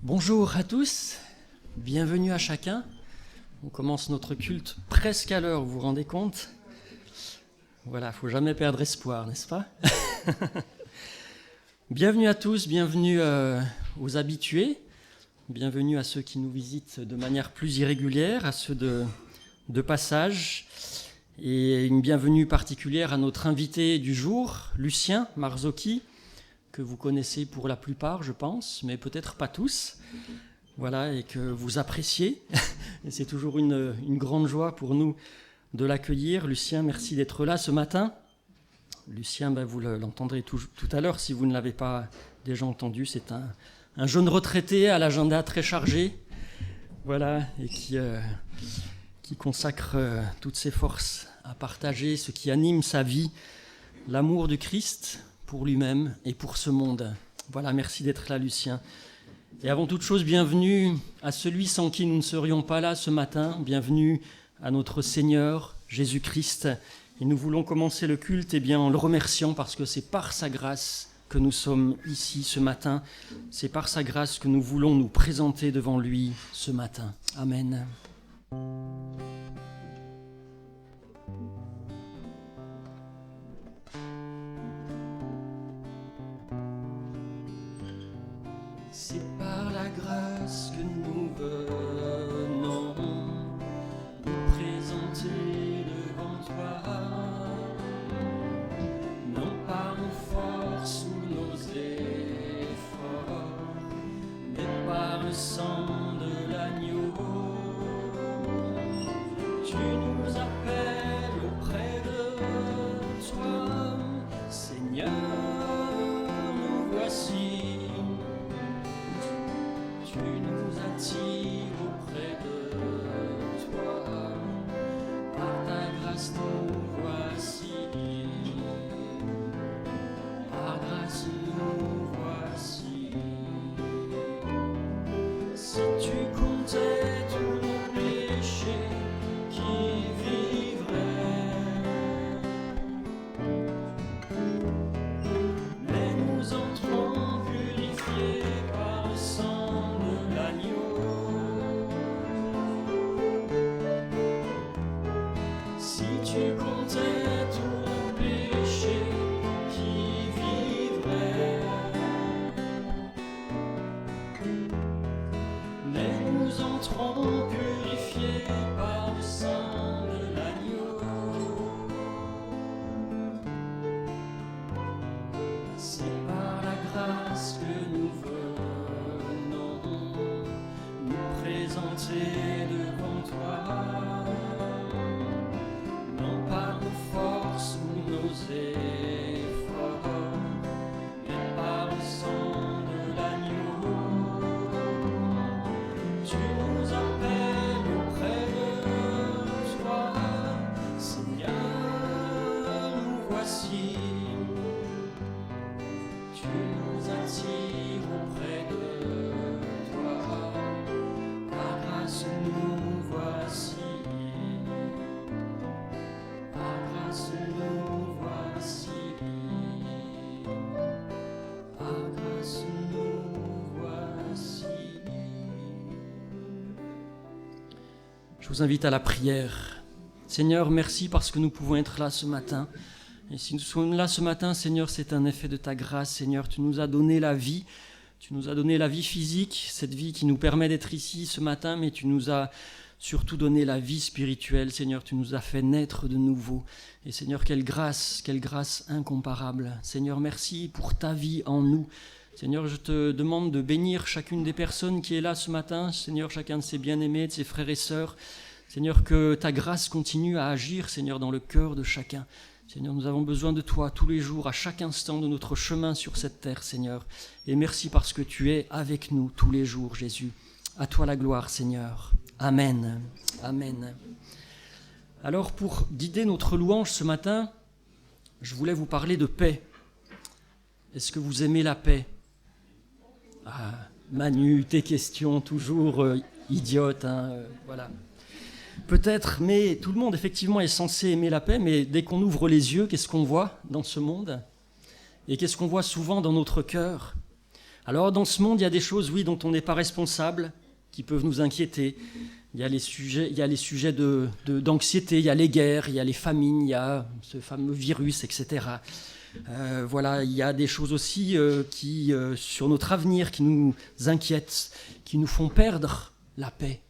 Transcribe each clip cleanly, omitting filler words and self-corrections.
Bonjour à tous, bienvenue à chacun. On commence notre culte presque à l'heure, vous vous rendez compte ? Voilà, il ne faut jamais perdre espoir, n'est-ce pas ? Bienvenue à tous, bienvenue aux habitués, bienvenue à ceux qui nous visitent de manière plus irrégulière, à ceux de passage, et une bienvenue particulière à notre invité du jour, Lucien Marzocchi, que vous connaissez pour la plupart, je pense, mais peut-être pas tous. Voilà, et que vous appréciez. Et c'est toujours une grande joie pour nous de l'accueillir. Lucien, merci d'être là ce matin. Lucien, vous l'entendrez tout à l'heure si vous ne l'avez pas déjà entendu. C'est un jeune retraité à l'agenda très chargé, voilà, et qui consacre toutes ses forces à partager ce qui anime sa vie, l'amour du Christ pour lui-même et pour ce monde. Voilà, merci d'être là, Lucien. Et avant toute chose, bienvenue à celui sans qui nous ne serions pas là ce matin. Bienvenue à notre Seigneur Jésus-Christ. Et nous voulons commencer le culte en le remerciant parce que c'est par sa grâce que nous sommes ici ce matin. C'est par sa grâce que nous voulons nous présenter devant lui ce matin. Amen. C'est par la grâce que nous venons nous présenter devant toi, non par nos forces ou nos efforts, mais par le sang de l'agneau. Tu nous appelles auprès de toi, Seigneur, nous voici. Tu nous attires auprès de toi, par ta grâce nous voici, par grâce nous voici. Si tu comptais tous nos péchés, qui vivrait? Mais nous entrons purifiés par le sang de l'agneau. Si tu comptais tous nos péchés, qui vivrait? Mais nous entrons purifiés par le sang de l'agneau. C'est par la grâce que nous venons nous présenter devant toi, non par nos forces ou nos efforts, mais par le sang de l'agneau. Tu nous appelles auprès de toi, Seigneur, nous voici. Tu nous attires auprès de toi, par grâce nous voici, par grâce nous voici, par grâce nous voici. Je vous invite à la prière. Seigneur, merci parce que nous pouvons être là ce matin. Et si nous sommes là ce matin, Seigneur, c'est un effet de ta grâce. Seigneur, tu nous as donné la vie. Tu nous as donné la vie physique, cette vie qui nous permet d'être ici ce matin, mais tu nous as surtout donné la vie spirituelle. Seigneur, tu nous as fait naître de nouveau. Et Seigneur, quelle grâce incomparable. Seigneur, merci pour ta vie en nous. Seigneur, je te demande de bénir chacune des personnes qui est là ce matin. Seigneur, chacun de ses bien-aimés, de ses frères et sœurs. Seigneur, que ta grâce continue à agir, Seigneur, dans le cœur de chacun. Seigneur, nous avons besoin de toi tous les jours, à chaque instant de notre chemin sur cette terre, Seigneur. Et merci parce que tu es avec nous tous les jours, Jésus. À toi la gloire, Seigneur. Amen. Amen. Alors, pour guider notre louange ce matin, je voulais vous parler de paix. Est-ce que vous aimez la paix ? Ah, Manu, tes questions toujours idiotes, voilà. Peut-être, mais tout le monde effectivement est censé aimer la paix, mais dès qu'on ouvre les yeux, qu'est-ce qu'on voit dans ce monde ? Et qu'est-ce qu'on voit souvent dans notre cœur ? Alors dans ce monde, il y a des choses, oui, dont on n'est pas responsable, qui peuvent nous inquiéter. Il y a les sujets d'anxiété, il y a les guerres, il y a les famines, il y a ce fameux virus, etc. Voilà, il y a des choses aussi qui, sur notre avenir, qui nous inquiètent, qui nous font perdre la paix,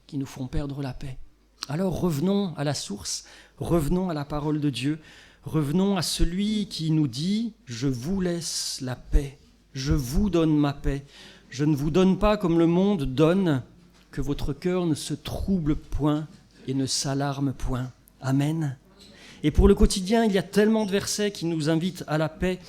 Alors revenons à la source, revenons à la parole de Dieu, revenons à celui qui nous dit « Je vous laisse la paix, je vous donne ma paix, je ne vous donne pas comme le monde donne, que votre cœur ne se trouble point et ne s'alarme point. » Amen. Et pour le quotidien, il y a tellement de versets qui nous invitent à la paix.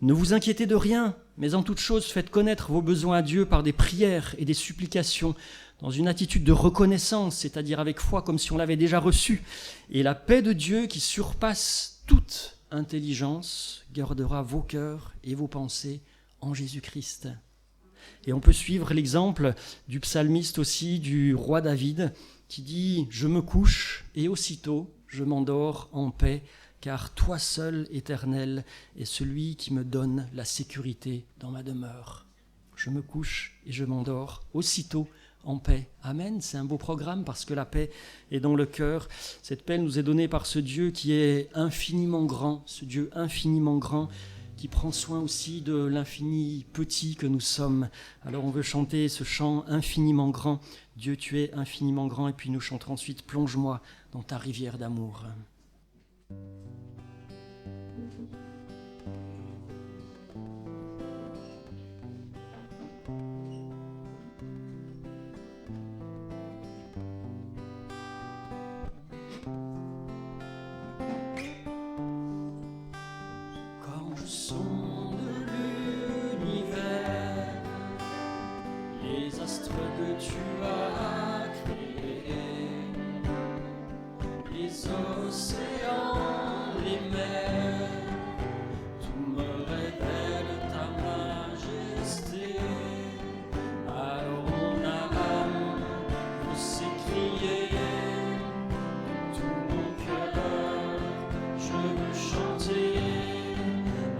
Ne vous inquiétez de rien, mais en toute chose, faites connaître vos besoins à Dieu par des prières et des supplications, dans une attitude de reconnaissance, c'est-à-dire avec foi, comme si on l'avait déjà reçu. Et la paix de Dieu, qui surpasse toute intelligence, gardera vos cœurs et vos pensées en Jésus-Christ. Et on peut suivre l'exemple du psalmiste aussi, du roi David, qui dit « Je me couche et aussitôt je m'endors en paix, car toi seul, Éternel, est celui qui me donne la sécurité dans ma demeure. » Je me couche et je m'endors aussitôt en paix. Amen, c'est un beau programme parce que la paix est dans le cœur. Cette paix nous est donnée par ce Dieu qui est infiniment grand, ce Dieu infiniment grand, qui prend soin aussi de l'infini petit que nous sommes. Alors on veut chanter ce chant infiniment grand. Dieu, tu es infiniment grand. Et puis nous chanterons ensuite « Plonge-moi dans ta rivière d'amour ».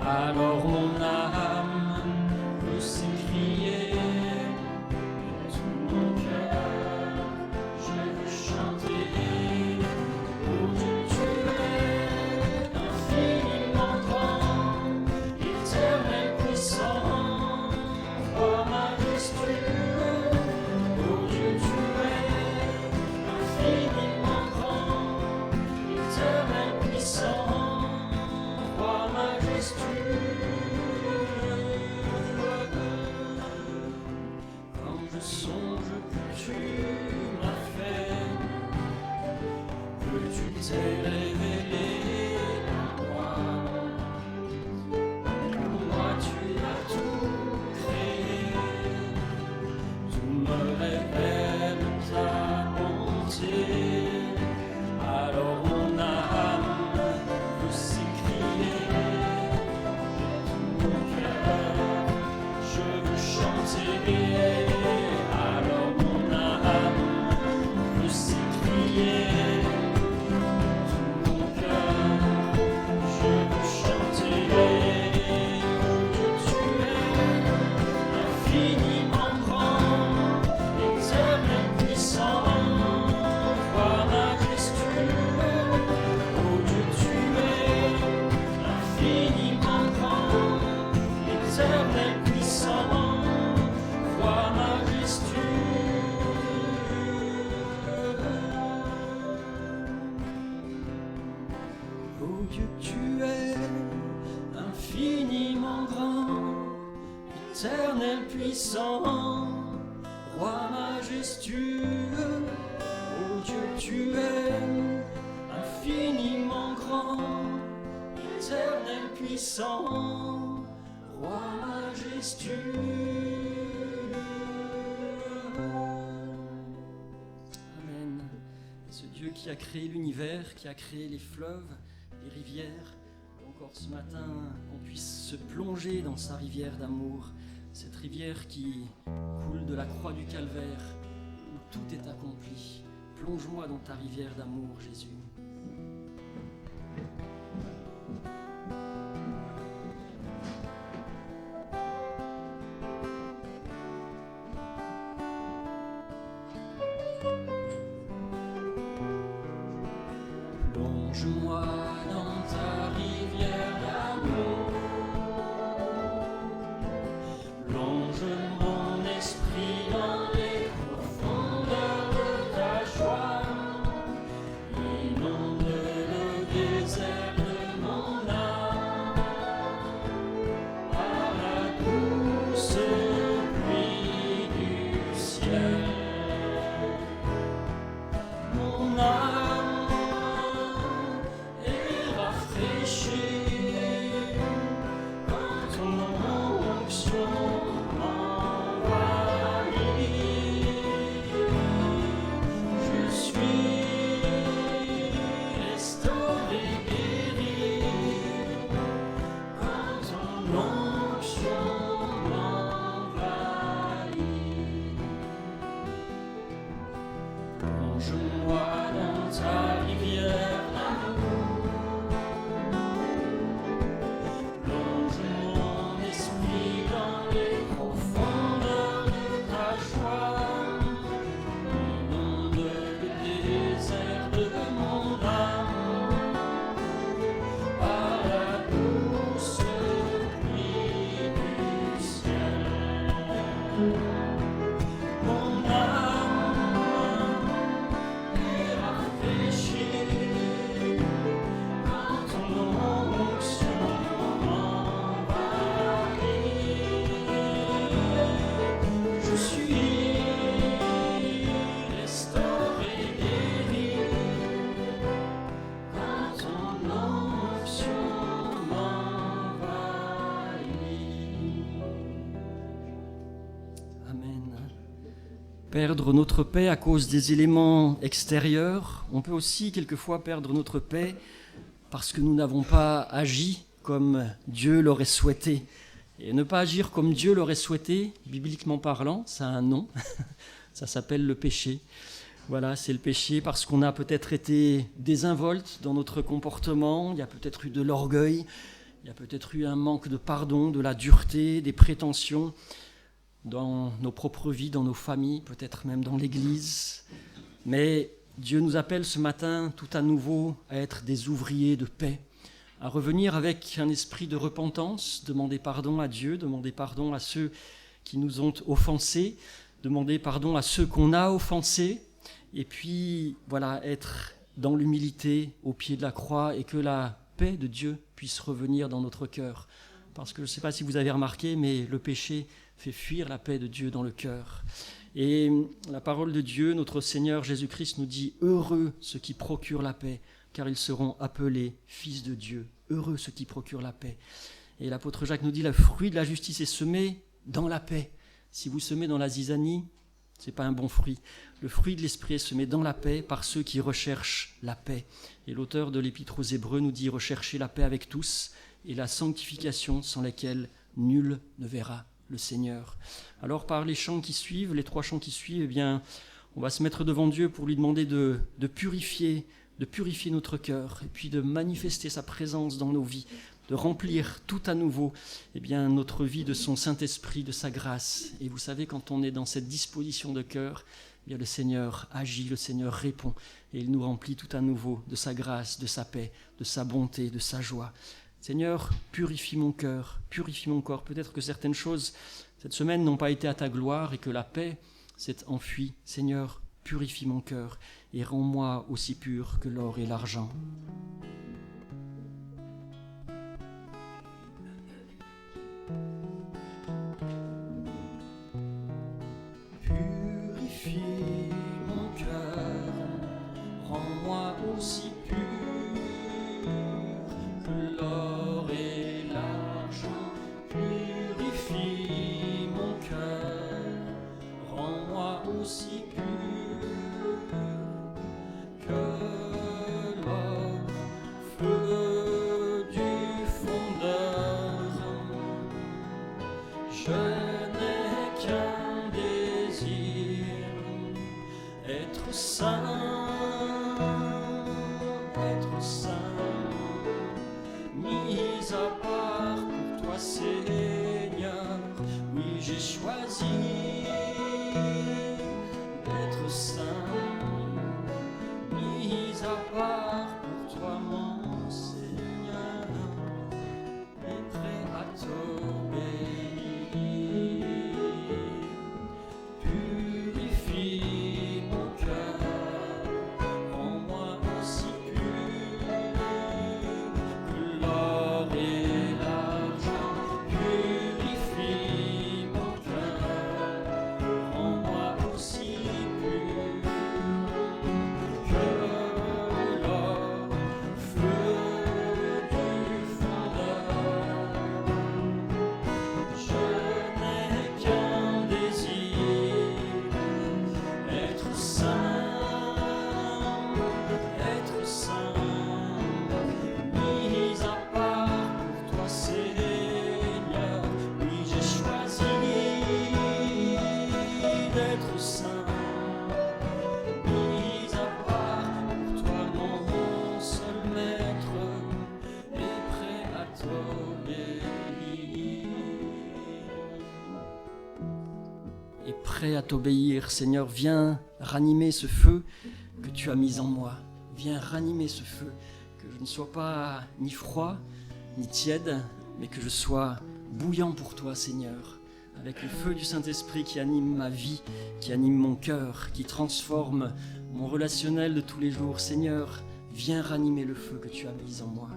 Alors mon âme veut s'écrier, tout mon cœur, je veux chanter. Oh Dieu, tu es infiniment grand, éternel puissant, roi majestueux. Oh Dieu, tu es infiniment grand, éternel puissant, roi majestueux. Quand je songe que tu m'as fait, que tu t'es révélé à moi. Pour moi tu as tout créé, tout me révèle ta bonté. Alors mon âme veut s'écrier, tout mon cœur, je veux chanter. Alors mon âme veut s'écrier, tout mon cœur, je veux chanter. Oh Dieu, tu es infiniment grand, éternel puissant, roi majestueux. Oh Dieu, tu es infiniment grand, éternel puissant, roi majestueux. Oh Dieu, tu es infiniment grand, éternel puissant, roi majestueux. Oh Dieu, tu es infiniment grand, éternel puissant, roi majestueux. Amen. Ce Dieu qui a créé l'univers, qui a créé les fleuves, les rivières, encore ce matin, qu'on puisse se plonger dans sa rivière d'amour, cette rivière qui coule de la croix du calvaire, où tout est accompli. Plonge-moi dans ta rivière d'amour, Jésus. Plonge mon esprit dans les profondeurs de ta joie. Inonde le désert de mon âme par la douce pluie du ciel. Mon âme est rafraîchie quand ton onction m'envahit. Je suis restauré, guéri quand ton onction m'envahit. Plonge-moi dans ta rivière d'amour. Plonge mon esprit dans les profondeurs de ta joie. Inonde le désert de mon âme par la douce pluie du ciel. Mon âme est rafraîchie quand ton onction m'envahit. Je suis restauré, guéri quand ton onction m'envahit. Amen. Perdre notre paix à cause des éléments extérieurs, on peut aussi quelquefois perdre notre paix parce que nous n'avons pas agi comme Dieu l'aurait souhaité. Et ne pas agir comme Dieu l'aurait souhaité, bibliquement parlant, ça a un nom, ça s'appelle le péché. Voilà, c'est le péché parce qu'on a peut-être été désinvolte dans notre comportement, il y a peut-être eu de l'orgueil, il y a peut-être eu un manque de pardon, de la dureté, des prétentions dans nos propres vies, dans nos familles, peut-être même dans l'Église. Mais Dieu nous appelle ce matin tout à nouveau à être des ouvriers de paix, à revenir avec un esprit de repentance, demander pardon à Dieu, demander pardon à ceux qui nous ont offensés, demander pardon à ceux qu'on a offensés, et puis voilà, être dans l'humilité au pied de la croix et que la paix de Dieu puisse revenir dans notre cœur. Parce que je ne sais pas si vous avez remarqué, mais le péché fait fuir la paix de Dieu dans le cœur. Et la parole de Dieu, notre Seigneur Jésus-Christ nous dit « Heureux ceux qui procurent la paix, car ils seront appelés fils de Dieu. Heureux ceux qui procurent la paix. » Et l'apôtre Jacques nous dit « Le fruit de la justice est semé dans la paix. » Si vous semez dans la zizanie, ce n'est pas un bon fruit. Le fruit de l'esprit est semé dans la paix par ceux qui recherchent la paix. Et l'auteur de l'Épître aux Hébreux nous dit « Recherchez la paix avec tous et la sanctification sans laquelle nul ne verra le Seigneur. » Alors par les chants qui suivent, les 3 chants qui suivent, eh bien, on va se mettre devant Dieu pour lui demander de purifier notre cœur et puis de manifester sa présence dans nos vies, de remplir tout à nouveau eh bien, notre vie de son Saint-Esprit, de sa grâce. Et vous savez, quand on est dans cette disposition de cœur, eh bien, le Seigneur agit, le Seigneur répond et il nous remplit tout à nouveau de sa grâce, de sa paix, de sa bonté, de sa joie. Seigneur, purifie mon cœur, purifie mon corps. Peut-être que certaines choses cette semaine n'ont pas été à ta gloire et que la paix s'est enfuie. Seigneur, purifie mon cœur et rends-moi aussi pur que l'or et l'argent. Purifie mon cœur, rends-moi aussi pur que l'or et l'argent. Purifie mon cœur, rends-moi aussi pur que l'or, feu du fondeur. Je n'ai qu'un désir, être saint, mis à part pour toi, Seigneur. Oui, j'ai choisi d'être saint, mis à part pour toi, mon Seigneur, et prêt à t'obéir. et prêt à t'obéir. Seigneur, viens ranimer ce feu que tu as mis en moi. Viens ranimer ce feu, que je ne sois pas ni froid, ni tiède, mais que je sois bouillant pour toi, Seigneur, avec le feu du Saint-Esprit qui anime ma vie, qui anime mon cœur, qui transforme mon relationnel de tous les jours. Seigneur, viens ranimer le feu que tu as mis en moi.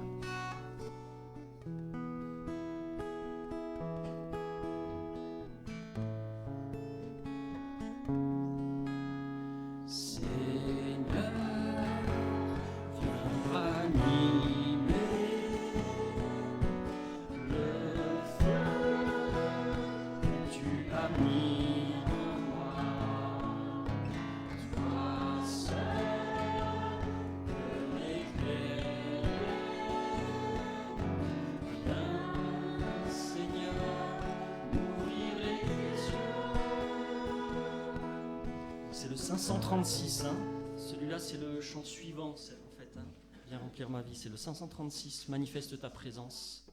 C'est le 536, hein. Celui-là c'est le chant suivant en fait. Hein. Viens remplir ma vie, c'est le 536, manifeste ta présence.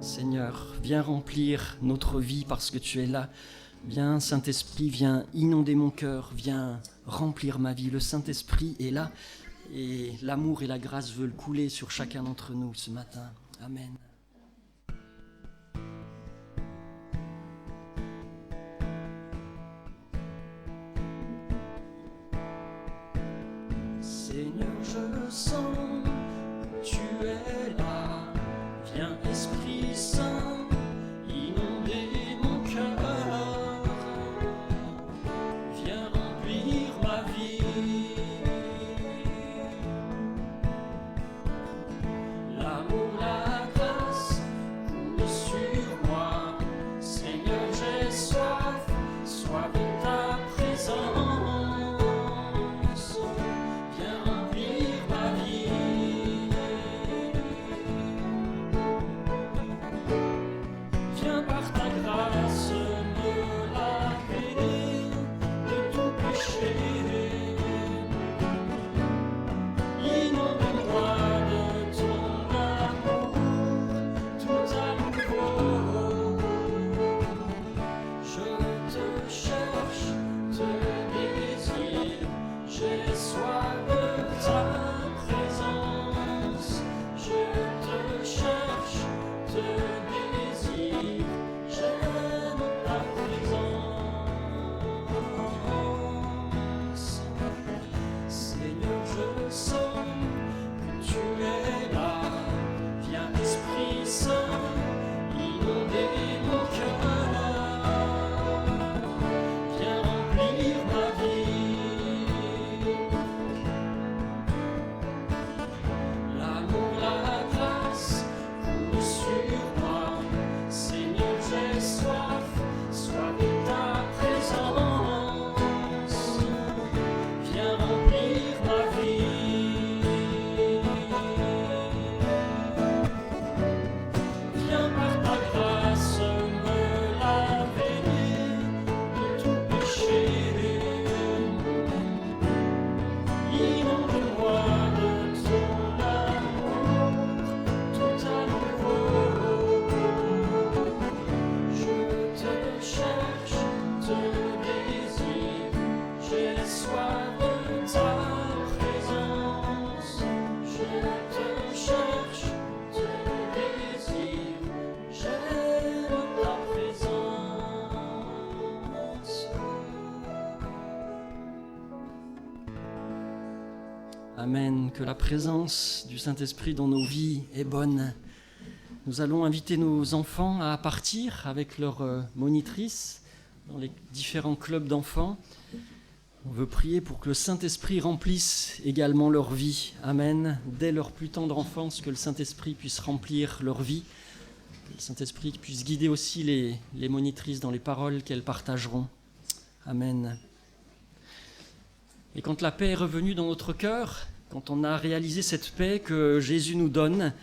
Seigneur, viens remplir notre vie parce que tu es là. Viens, Saint-Esprit, viens inonder mon cœur, viens remplir ma vie. Le Saint-Esprit est là et l'amour et la grâce veulent couler sur chacun d'entre nous ce matin. Amen. Seigneur, je sens que tu es là. Viens, Esprit Saint, inonder mon cœur. Viens remplir ma vie. L'amour, la grâce coule sur moi. Seigneur, j'ai soif, soif de ta présence. Viens remplir ma vie. que la présence du Saint-Esprit dans nos vies est bonne. Nous allons inviter nos enfants à partir avec leur monitrice dans les différents clubs d'enfants. On veut prier pour que le Saint-Esprit remplisse également leur vie. Amen. Dès leur plus tendre enfance, que le Saint-Esprit puisse remplir leur vie. Que le Saint-Esprit puisse guider aussi les monitrices dans les paroles qu'elles partageront. Amen. Et quand la paix est revenue dans notre cœur, quand on a réalisé cette paix que Jésus nous donne,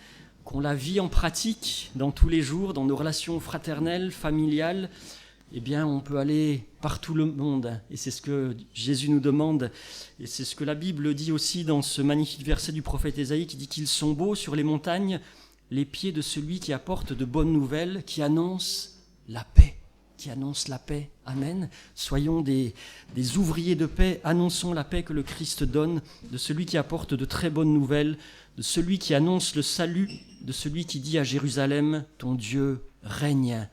qu'on la vit en pratique dans tous les jours, dans nos relations fraternelles, familiales, eh bien, on peut aller partout le monde. Et c'est ce que Jésus nous demande. Et c'est ce que la Bible dit aussi dans ce magnifique verset du prophète Ésaïe qui dit qu'ils sont beaux sur les montagnes, les pieds de celui qui apporte de bonnes nouvelles, qui annonce la paix. Qui annonce la paix. Amen. Soyons des ouvriers de paix. Annonçons la paix que le Christ donne, de celui qui apporte de très bonnes nouvelles, de celui qui annonce le salut, de celui qui dit à Jérusalem, ton Dieu règne.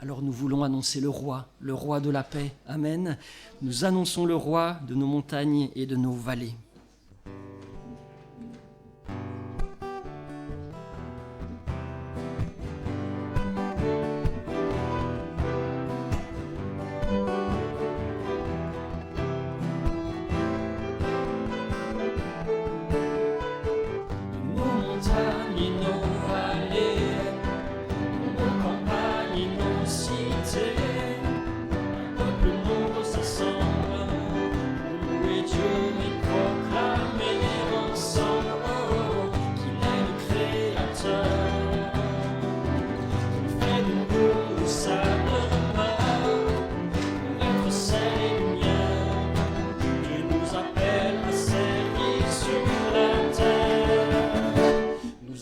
Alors nous voulons annoncer le roi de la paix. Amen. Nous annonçons le roi de nos montagnes et de nos vallées.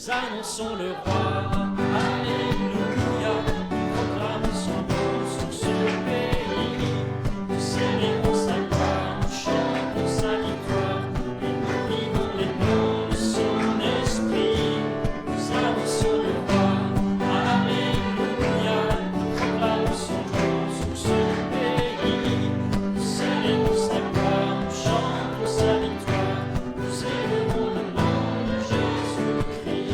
Annonçons le roi, alléluia, proclamons son nom sur ce pays. Nous célébrons sa gloire, nous chantons sa victoire, et nous vivons les noms de son esprit. Nous annonçons le roi, alléluia, proclamons son nom sur ce pays. Nous célébrons sa gloire, nous chantons sa victoire, nous élevons le nom de Jésus-Christ.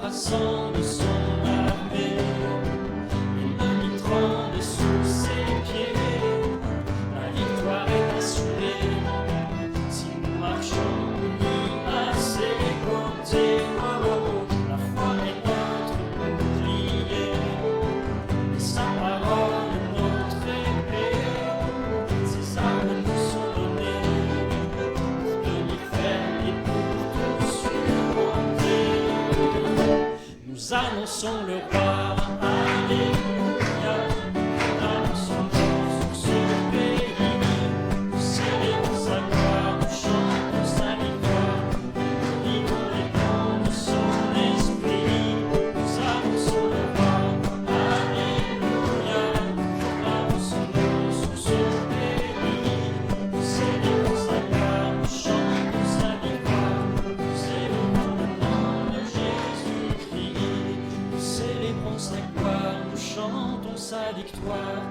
Rassemble son armée, l'ennemi tremble sous ses pieds. La victoire est assurée si nous marchons unis à ses côtés. Oh, la foi est notre bouclier et sa parole notre épée. Ses armes nous sont données pour tenir ferme et pour tout surmonter. Nous annonçons le roi, alléluia, annonçons sur ce pays. Nous célébrons sa gloire, nous chantons sa victoire, nous vivons les plans de son esprit. Nous annonçons le roi, alléluia, proclamons son nom sur ce pays. Nous célébrons sa gloire, nous chantons sa victoire, nous élevons le nom de Jésus-Christ. Nous célébrons sa gloire, nous chantons sa victoire,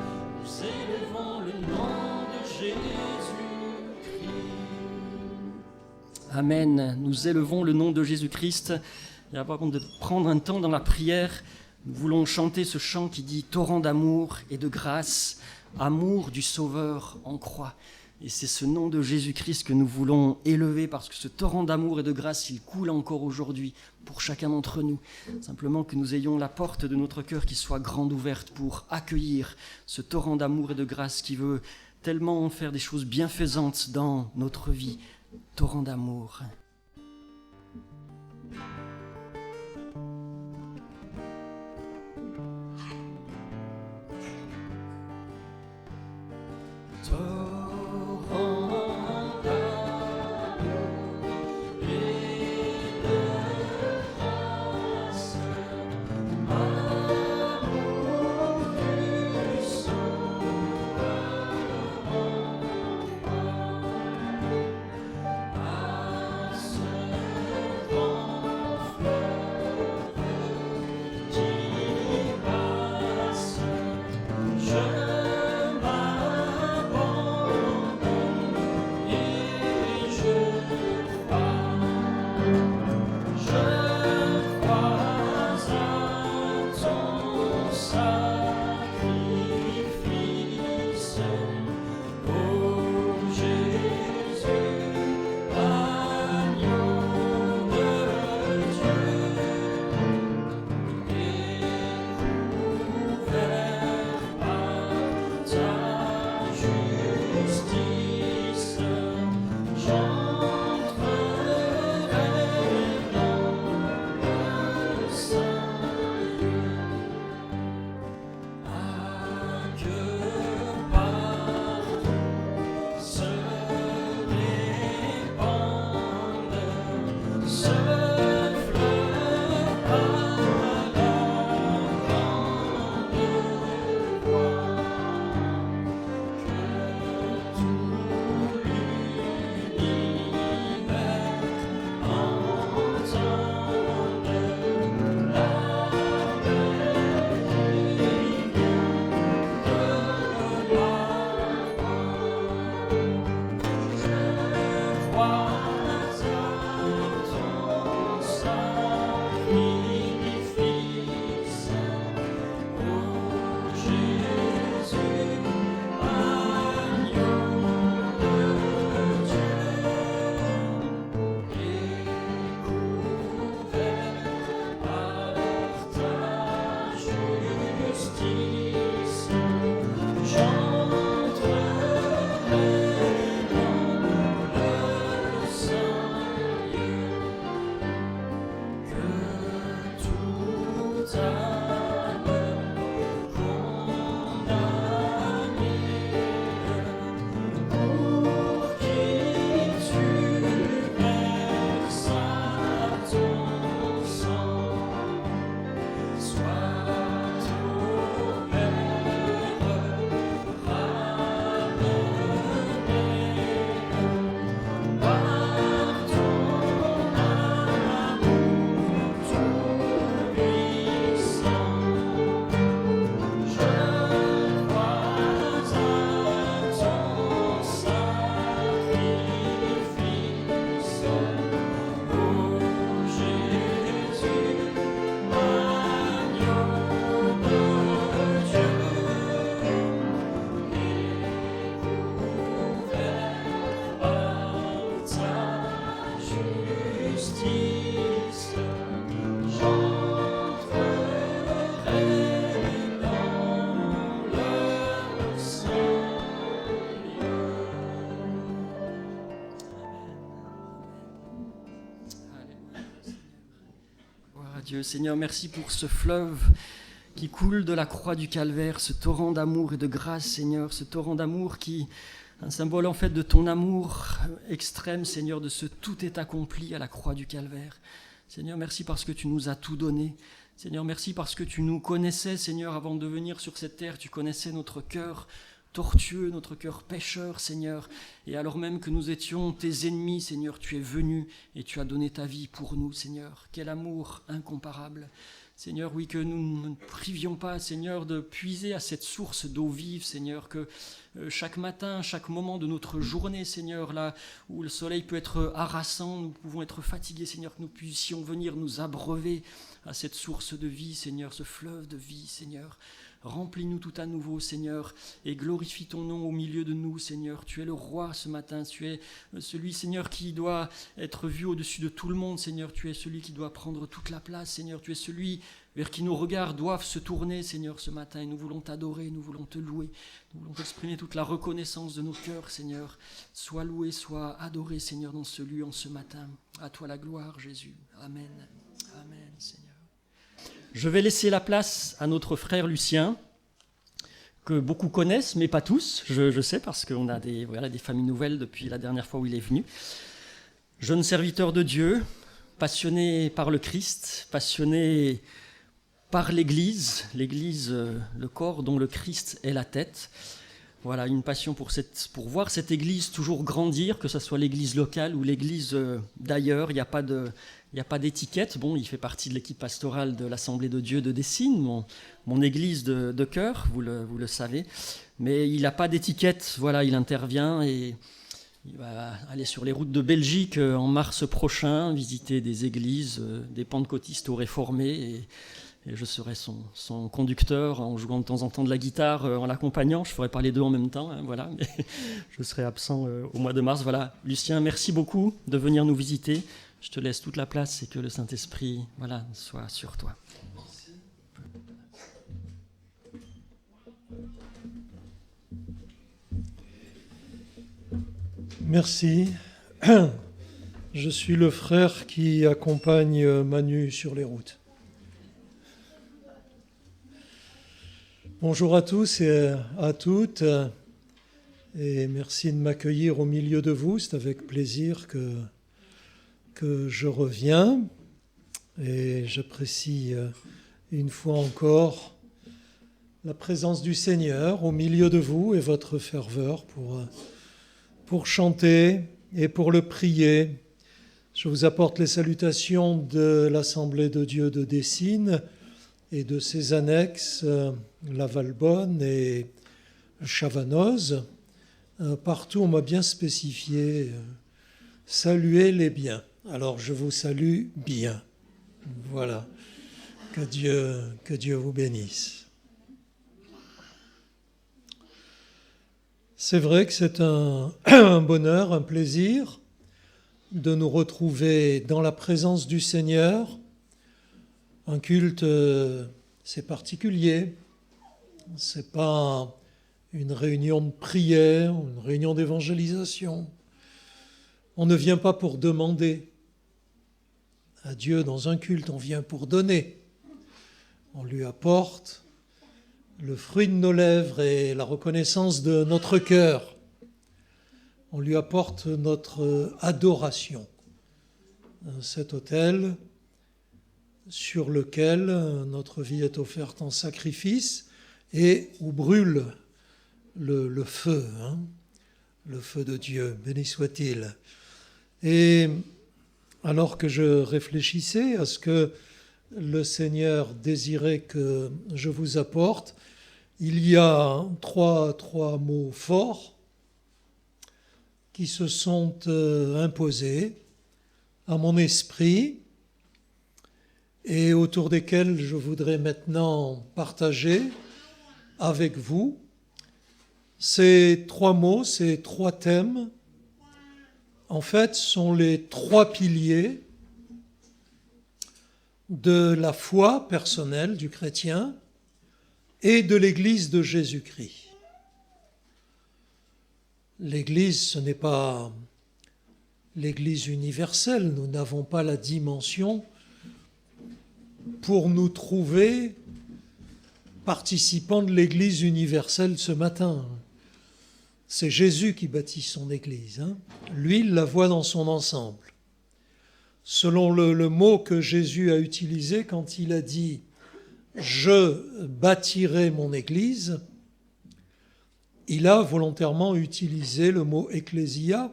nous élevons le nom de Jésus-Christ. Amen. Nous élevons le nom de Jésus-Christ. Et avant de prendre un temps dans la prière, nous voulons chanter ce chant qui dit « Torrent d'amour et de grâce, amour du Sauveur en croix ». Et c'est ce nom de Jésus-Christ que nous voulons élever parce que ce torrent d'amour et de grâce, il coule encore aujourd'hui pour chacun d'entre nous. Simplement que nous ayons la porte de notre cœur qui soit grande ouverte pour accueillir ce torrent d'amour et de grâce qui veut tellement faire des choses bienfaisantes dans notre vie. Torrent d'amour. Dieu. Seigneur, merci pour ce fleuve qui coule de la croix du calvaire, ce torrent d'amour et de grâce, Seigneur, ce torrent d'amour qui, un symbole en fait de ton amour extrême, Seigneur, de ce tout est accompli à la croix du calvaire. Seigneur, merci parce que tu nous as tout donné. Seigneur, merci parce que tu nous connaissais, Seigneur, avant de venir sur cette terre, tu connaissais notre cœur tortueux, notre cœur pécheur, Seigneur. Et alors même que nous étions tes ennemis, Seigneur, tu es venu et tu as donné ta vie pour nous, Seigneur. Quel amour incomparable. Seigneur, oui, que nous ne privions pas, Seigneur, de puiser à cette source d'eau vive, Seigneur, que chaque matin, chaque moment de notre journée, Seigneur, là où le soleil peut être harassant, nous pouvons être fatigués, Seigneur, que nous puissions venir nous abreuver à cette source de vie, Seigneur, ce fleuve de vie, Seigneur. Remplis-nous tout à nouveau, Seigneur, et glorifie ton nom au milieu de nous, Seigneur. Tu es le roi ce matin, tu es celui, Seigneur, qui doit être vu au-dessus de tout le monde, Seigneur. Tu es celui qui doit prendre toute la place, Seigneur. Tu es celui vers qui nos regards doivent se tourner, Seigneur, ce matin. Et nous voulons t'adorer, nous voulons te louer, nous voulons exprimer toute la reconnaissance de nos cœurs, Seigneur. Sois loué, sois adoré, Seigneur, dans ce lieu, en ce matin. À toi la gloire, Jésus. Amen. Amen, Seigneur. Je vais laisser la place à notre frère Lucien, que beaucoup connaissent, mais pas tous, je sais, parce qu'on a des familles nouvelles depuis la dernière fois où il est venu. Jeune serviteur de Dieu, passionné par le Christ, passionné par l'Église, le corps dont le Christ est la tête. Voilà, une passion pour voir cette Église toujours grandir, que ce soit l'Église locale ou l'Église d'ailleurs. Il n'y a pas d'étiquette. Bon, il fait partie de l'équipe pastorale de l'Assemblée de Dieu de Dessines, mon église de cœur, vous le savez. Mais il n'a pas d'étiquette. Voilà, il intervient et il va aller sur les routes de Belgique en mars prochain, visiter des églises, des pentecôtistes ou réformés. Et je serai son conducteur en jouant de temps en temps de la guitare, en l'accompagnant. Je ferai pas les deux en même temps, hein, voilà. Mais je serai absent au mois de mars. Voilà, Lucien, merci beaucoup de venir nous visiter. Je te laisse toute la place et que le Saint-Esprit, soit sur toi. Merci. Je suis le frère qui accompagne Manu sur les routes. Bonjour à tous et à toutes, et merci de m'accueillir au milieu de vous. C'est avec plaisir que je reviens, et j'apprécie une fois encore la présence du Seigneur au milieu de vous et votre ferveur pour chanter et pour le prier. Je vous apporte les salutations de l'Assemblée de Dieu de Dessines et de ses annexes, la Valbonne et Chavanoz. Partout, on m'a bien spécifié saluez les biens. Alors je vous salue bien. Voilà. Que Dieu vous bénisse. C'est vrai que c'est un bonheur, un plaisir de nous retrouver dans la présence du Seigneur. Un culte, c'est particulier. C'est pas une réunion de prière, une réunion d'évangélisation. On ne vient pas pour demander à Dieu dans un culte, on vient pour donner. On lui apporte le fruit de nos lèvres et la reconnaissance de notre cœur. On lui apporte notre adoration. Cet autel sur lequel notre vie est offerte en sacrifice et où brûle le feu, le feu de Dieu, béni soit-il. Et alors que je réfléchissais à ce que le Seigneur désirait que je vous apporte, il y a trois mots forts qui se sont imposés à mon esprit et autour desquels je voudrais maintenant partager avec vous. Ces trois mots, ces trois thèmes, en fait, sont les trois piliers de la foi personnelle du chrétien et de l'Église de Jésus-Christ. L'Église, ce n'est pas l'Église universelle. Nous n'avons pas la dimension pour nous trouver participants de l'Église universelle ce matin. C'est Jésus qui bâtit son Église. Lui, il la voit dans son ensemble. Selon le mot que Jésus a utilisé quand il a dit « Je bâtirai mon Église », il a volontairement utilisé le mot « ecclésia »,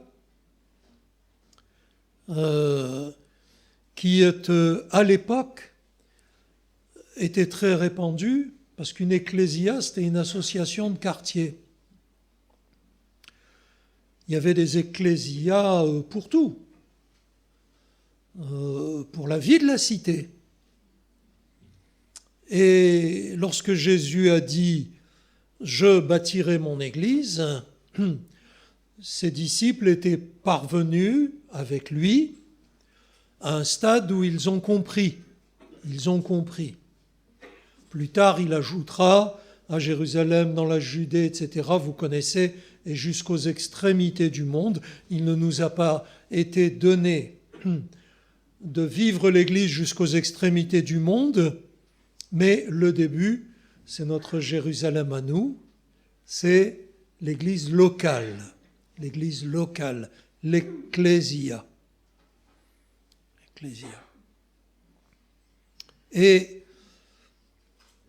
qui à l'époque était très répandu, parce qu'une ecclésia, c'était une association de quartiers. Il y avait des ecclésias pour tout, pour la vie de la cité. Et lorsque Jésus a dit « Je bâtirai mon Église », ses disciples étaient parvenus avec lui à un stade où ils ont compris. Ils ont compris. Plus tard, il ajoutera à Jérusalem, dans la Judée, etc. Vous connaissez, et jusqu'aux extrémités du monde. Il ne nous a pas été donné de vivre l'Église jusqu'aux extrémités du monde, mais le début, c'est notre Jérusalem à nous, c'est l'Église locale, l'Ecclésia. Et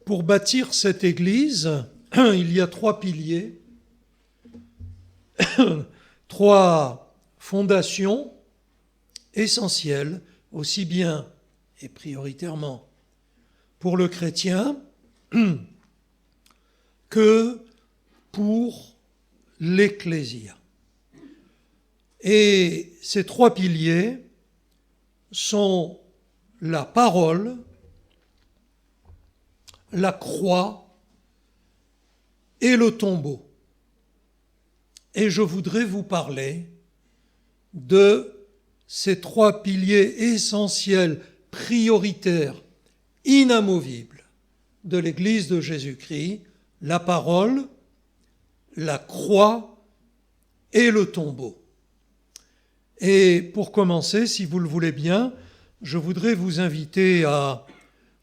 pour bâtir cette Église, il y a trois piliers, trois fondations essentielles, aussi bien et prioritairement pour le chrétien que pour l'Ecclésia. Et ces trois piliers sont la parole, la croix et le tombeau. Et je voudrais vous parler de ces trois piliers essentiels, prioritaires, inamovibles de l'Église de Jésus-Christ, la parole, la croix et le tombeau. Et pour commencer, si vous le voulez bien, je voudrais vous inviter à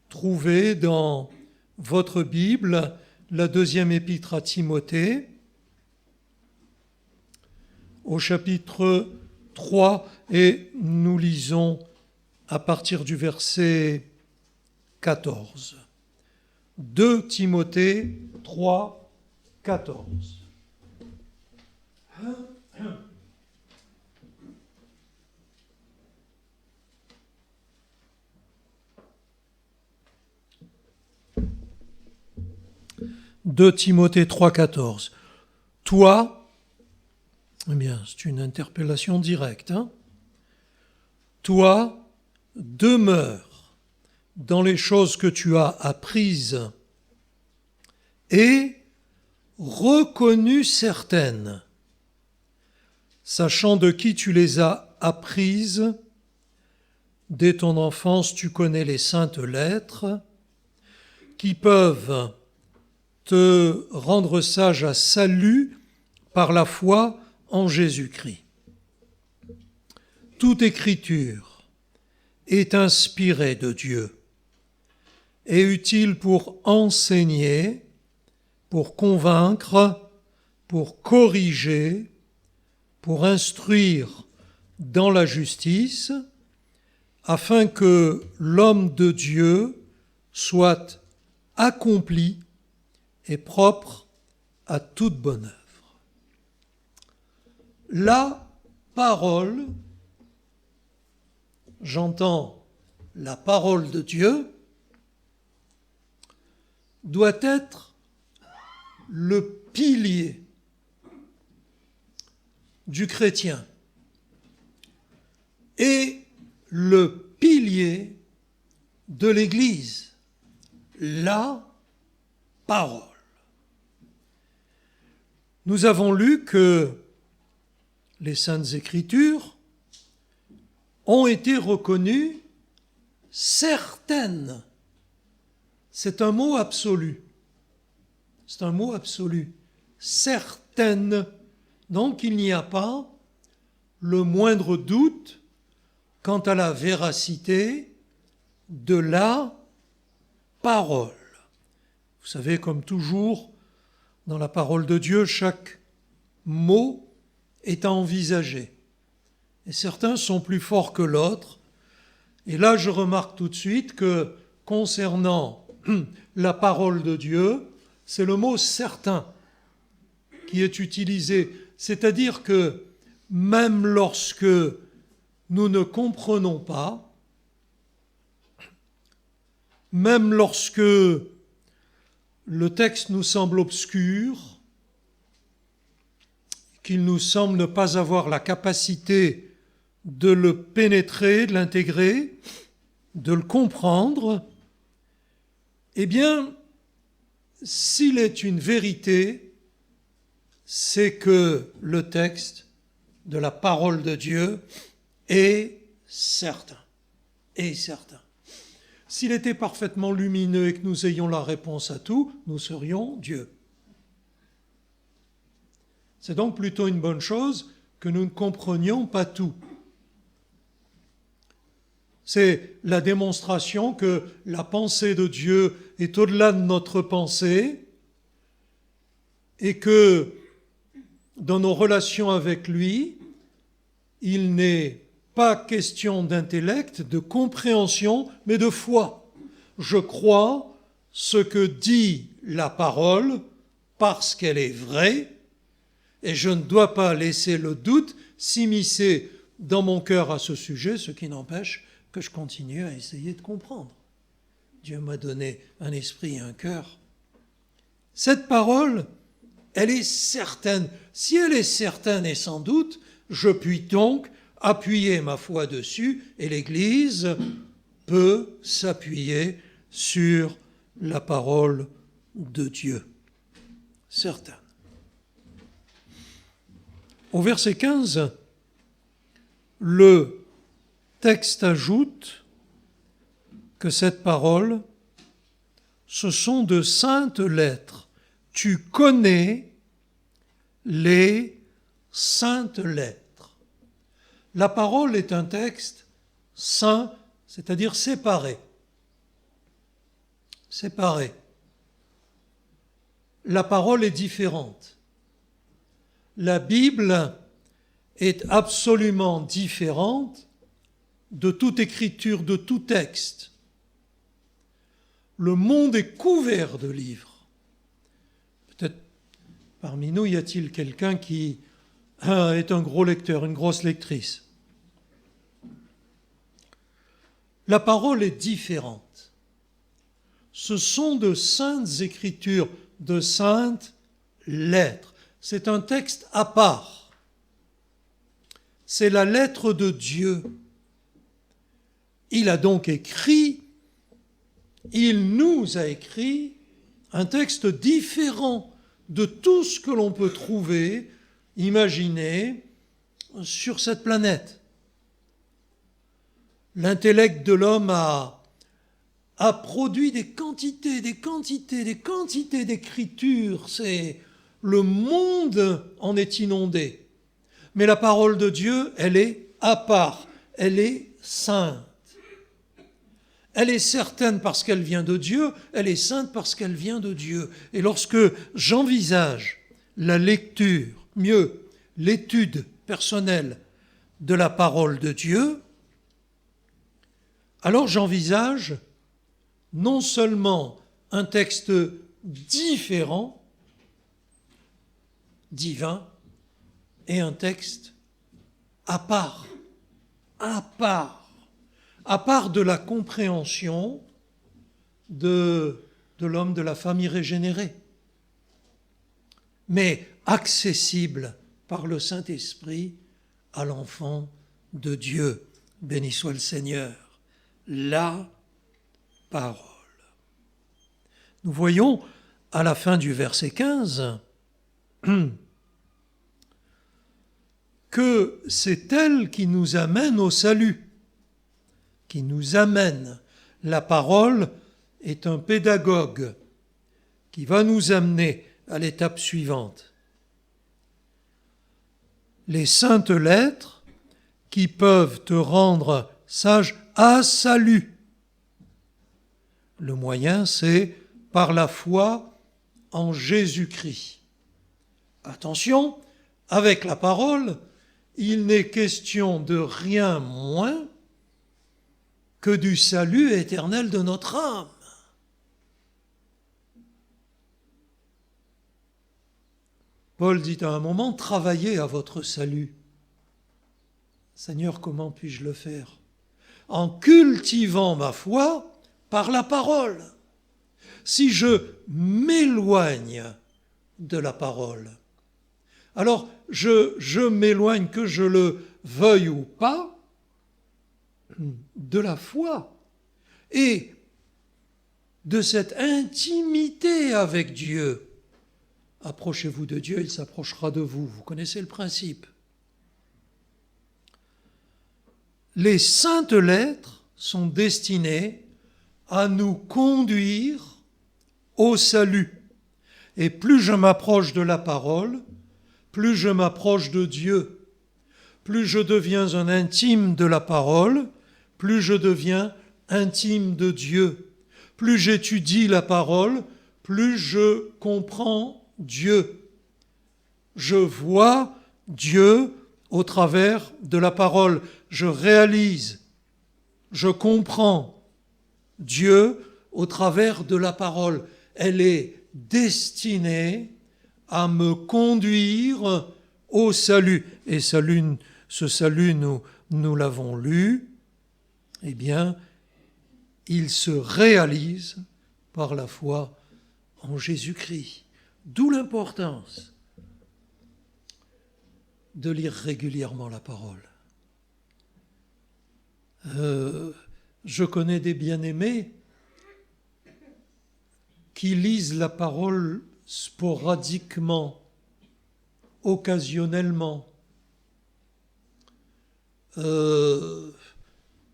trouver dans votre Bible la deuxième épître à Timothée, au chapitre 3, et nous lisons à partir du verset 14. 2 Timothée 3, 14. « 2 Timothée 3, 14. Toi, eh bien, c'est une interpellation directe, toi, demeure dans les choses que tu as apprises et reconnues certaines, sachant de qui tu les as apprises. Dès ton enfance, tu connais les saintes lettres qui peuvent te rendre sage à salut par la foi en Jésus-Christ. Toute écriture est inspirée de Dieu et utile pour enseigner, pour convaincre, pour corriger, pour instruire dans la justice, afin que l'homme de Dieu soit accompli et propre à toute bonne œuvre. La parole, j'entends la parole de Dieu, doit être le pilier du chrétien et le pilier de l'Église, la parole. Nous avons lu que les Saintes Écritures ont été reconnues certaines. C'est un mot absolu. C'est un mot absolu. Certaines. Donc il n'y a pas le moindre doute quant à la véracité de la parole. Vous savez, comme toujours, dans la parole de Dieu, chaque mot est à envisager. Et certains sont plus forts que l'autre. Et là, je remarque tout de suite que concernant la parole de Dieu, c'est le mot « certain » qui est utilisé. C'est-à-dire que même lorsque nous ne comprenons pas, même lorsque le texte nous semble obscur, qu'il nous semble ne pas avoir la capacité de le pénétrer, de l'intégrer, de le comprendre, eh bien, s'il est une vérité, c'est que le texte de la parole de Dieu est certain. Est certain. S'il était parfaitement lumineux et que nous ayons la réponse à tout, nous serions Dieu. C'est donc plutôt une bonne chose que nous ne comprenions pas tout. C'est la démonstration que la pensée de Dieu est au-delà de notre pensée et que dans nos relations avec lui, il n'est pas question d'intellect, de compréhension, mais de foi. Je crois ce que dit la parole parce qu'elle est vraie et je ne dois pas laisser le doute s'immiscer dans mon cœur à ce sujet, ce qui n'empêche que je continue à essayer de comprendre. Dieu m'a donné un esprit et un cœur. Cette parole, elle est certaine. Si elle est certaine et sans doute, je puis donc appuyer ma foi dessus et l'Église peut s'appuyer sur la parole de Dieu. Certaine. Au verset 15, le texte ajoute que cette parole, ce sont de saintes lettres. Tu connais les saintes lettres. La parole est un texte saint, c'est-à-dire séparé. Séparé. La parole est différente. La Bible est absolument différente de toute écriture, de tout texte. Le monde est couvert de livres. Peut-être parmi nous, y a-t-il quelqu'un qui est un gros lecteur, une grosse lectrice? La parole est différente. Ce sont de saintes écritures, de saintes lettres. C'est un texte à part. C'est la lettre de Dieu. Il a donc écrit, il nous a écrit un texte différent de tout ce que l'on peut trouver, imaginer sur cette planète. L'intellect de l'homme a produit des quantités d'écritures. C'est le monde en est inondé. Mais la parole de Dieu, elle est à part, elle est sainte. Elle est certaine parce qu'elle vient de Dieu, elle est sainte parce qu'elle vient de Dieu. Et lorsque j'envisage la lecture, mieux, l'étude personnelle de la parole de Dieu, alors j'envisage non seulement un texte différent, divin, et un texte à part de la compréhension de l'homme de la famille régénérée, mais accessible par le Saint-Esprit à l'enfant de Dieu. Béni soit le Seigneur. La parole. Nous voyons à la fin du verset 15 que c'est elle qui nous amène au salut, qui nous amène. La parole est un pédagogue qui va nous amener à l'étape suivante. Les saintes lettres qui peuvent te rendre sage à salut. Le moyen, c'est par la foi en Jésus-Christ. Attention, avec la parole, il n'est question de rien moins que du salut éternel de notre âme. Paul dit à un moment, travaillez à votre salut. Seigneur, comment puis-je le faire? En cultivant ma foi par la parole. Si je m'éloigne de la parole, alors je m'éloigne, que je le veuille ou pas, de la foi et de cette intimité avec Dieu. Approchez-vous de Dieu, il s'approchera de vous. Vous connaissez le principe. Les saintes lettres sont destinées à nous conduire au salut. Et plus je m'approche de la parole, plus je m'approche de Dieu. Plus je deviens un intime de la parole, plus je deviens intime de Dieu. Plus j'étudie la parole, plus je comprends Dieu. Je vois Dieu au travers de la parole. Je réalise, je comprends Dieu au travers de la parole. Elle est destinée à me conduire au salut. Et ce salut, nous l'avons lu, eh bien, il se réalise par la foi en Jésus-Christ. D'où l'importance de lire régulièrement la parole. Je connais des bien-aimés qui lisent la parole sporadiquement, occasionnellement,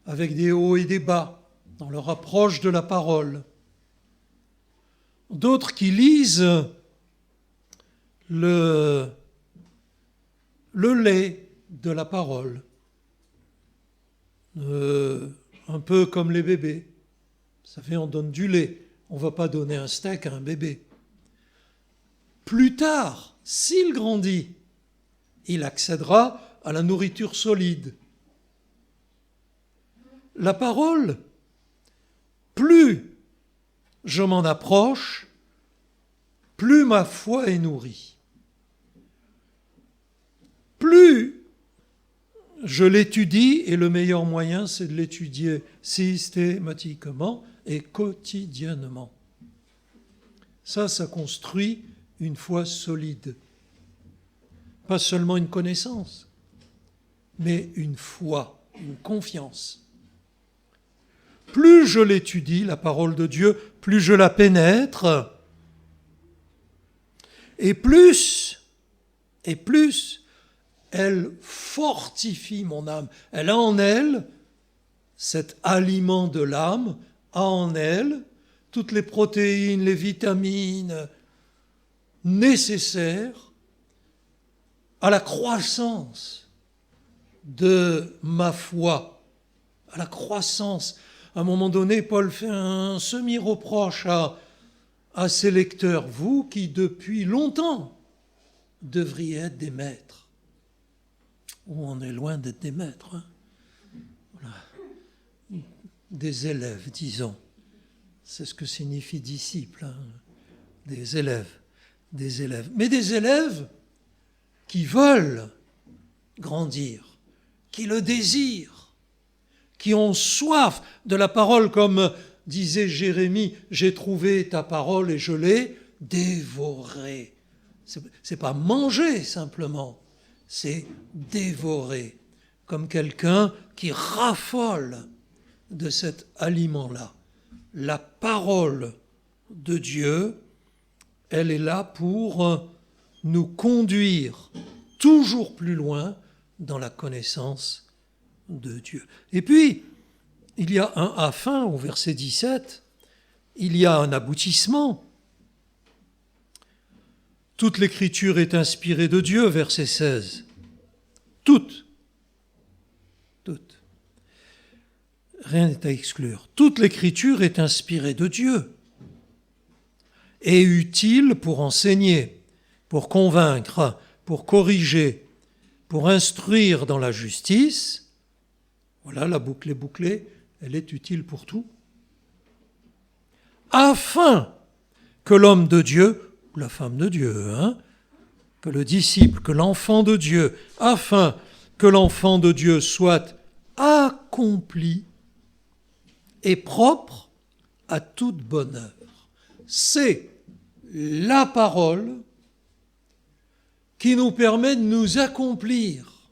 avec des hauts et des bas dans leur approche de la parole. D'autres qui lisent le lait de la parole, un peu comme les bébés. Vous savez, on donne du lait, on ne va pas donner un steak à un bébé. Plus tard, s'il grandit, il accédera à la nourriture solide. La parole, plus je m'en approche, plus ma foi est nourrie. Plus je l'étudie, et le meilleur moyen, c'est de l'étudier systématiquement et quotidiennement. Ça construit une foi solide. Pas seulement une connaissance, mais une foi, une confiance plus je l'étudie, la parole de Dieu, plus je la pénètre, et plus elle fortifie mon âme. Elle a en elle, cet aliment de l'âme, a en elle toutes les protéines, les vitamines nécessaires à la croissance de ma foi, à la croissance. À un moment donné, Paul fait un semi-reproche à ses lecteurs, vous qui depuis longtemps devriez être des maîtres. On est loin d'être des maîtres, hein. Voilà. Des élèves, disons. C'est ce que signifie disciple, hein. Des élèves. Mais des élèves qui veulent grandir, qui le désirent, qui ont soif de la parole, comme disait Jérémie, j'ai trouvé ta parole et je l'ai dévorée. C'est pas manger simplement, c'est dévorer, comme quelqu'un qui raffole de cet aliment-là. La parole de Dieu, elle est là pour nous conduire toujours plus loin dans la connaissance de Dieu. Et puis, il y a un à fin au verset 17, il y a un aboutissement. Toute l'écriture est inspirée de Dieu, verset 16. Toute. Rien n'est à exclure. Toute l'écriture est inspirée de Dieu et utile pour enseigner, pour convaincre, pour corriger, pour instruire dans la justice. Voilà, la boucle est bouclée, elle est utile pour tout. Afin que l'homme de Dieu, ou la femme de Dieu, que le disciple, que l'enfant de Dieu, afin que l'enfant de Dieu soit accompli et propre à toute bonne œuvre. C'est la parole qui nous permet de nous accomplir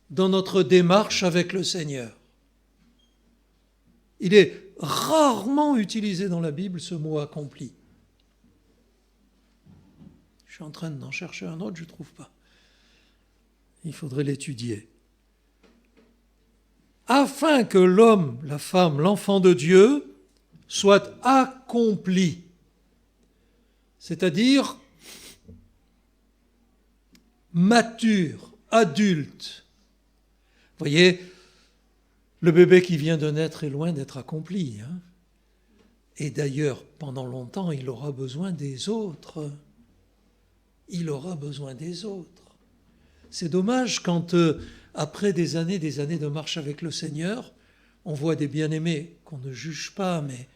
dans notre démarche avec le Seigneur. Il est rarement utilisé dans la Bible ce mot accompli. Je suis en train d'en chercher un autre, je ne trouve pas. Il faudrait l'étudier. Afin que l'homme, la femme, l'enfant de Dieu soit accompli, c'est-à-dire mature, adulte. Vous voyez, le bébé qui vient de naître est loin d'être accompli, hein. Et d'ailleurs, pendant longtemps, il aura besoin des autres. Il aura besoin des autres. C'est dommage quand, après des années de marche avec le Seigneur, on voit des bien-aimés qu'on ne juge pas, mais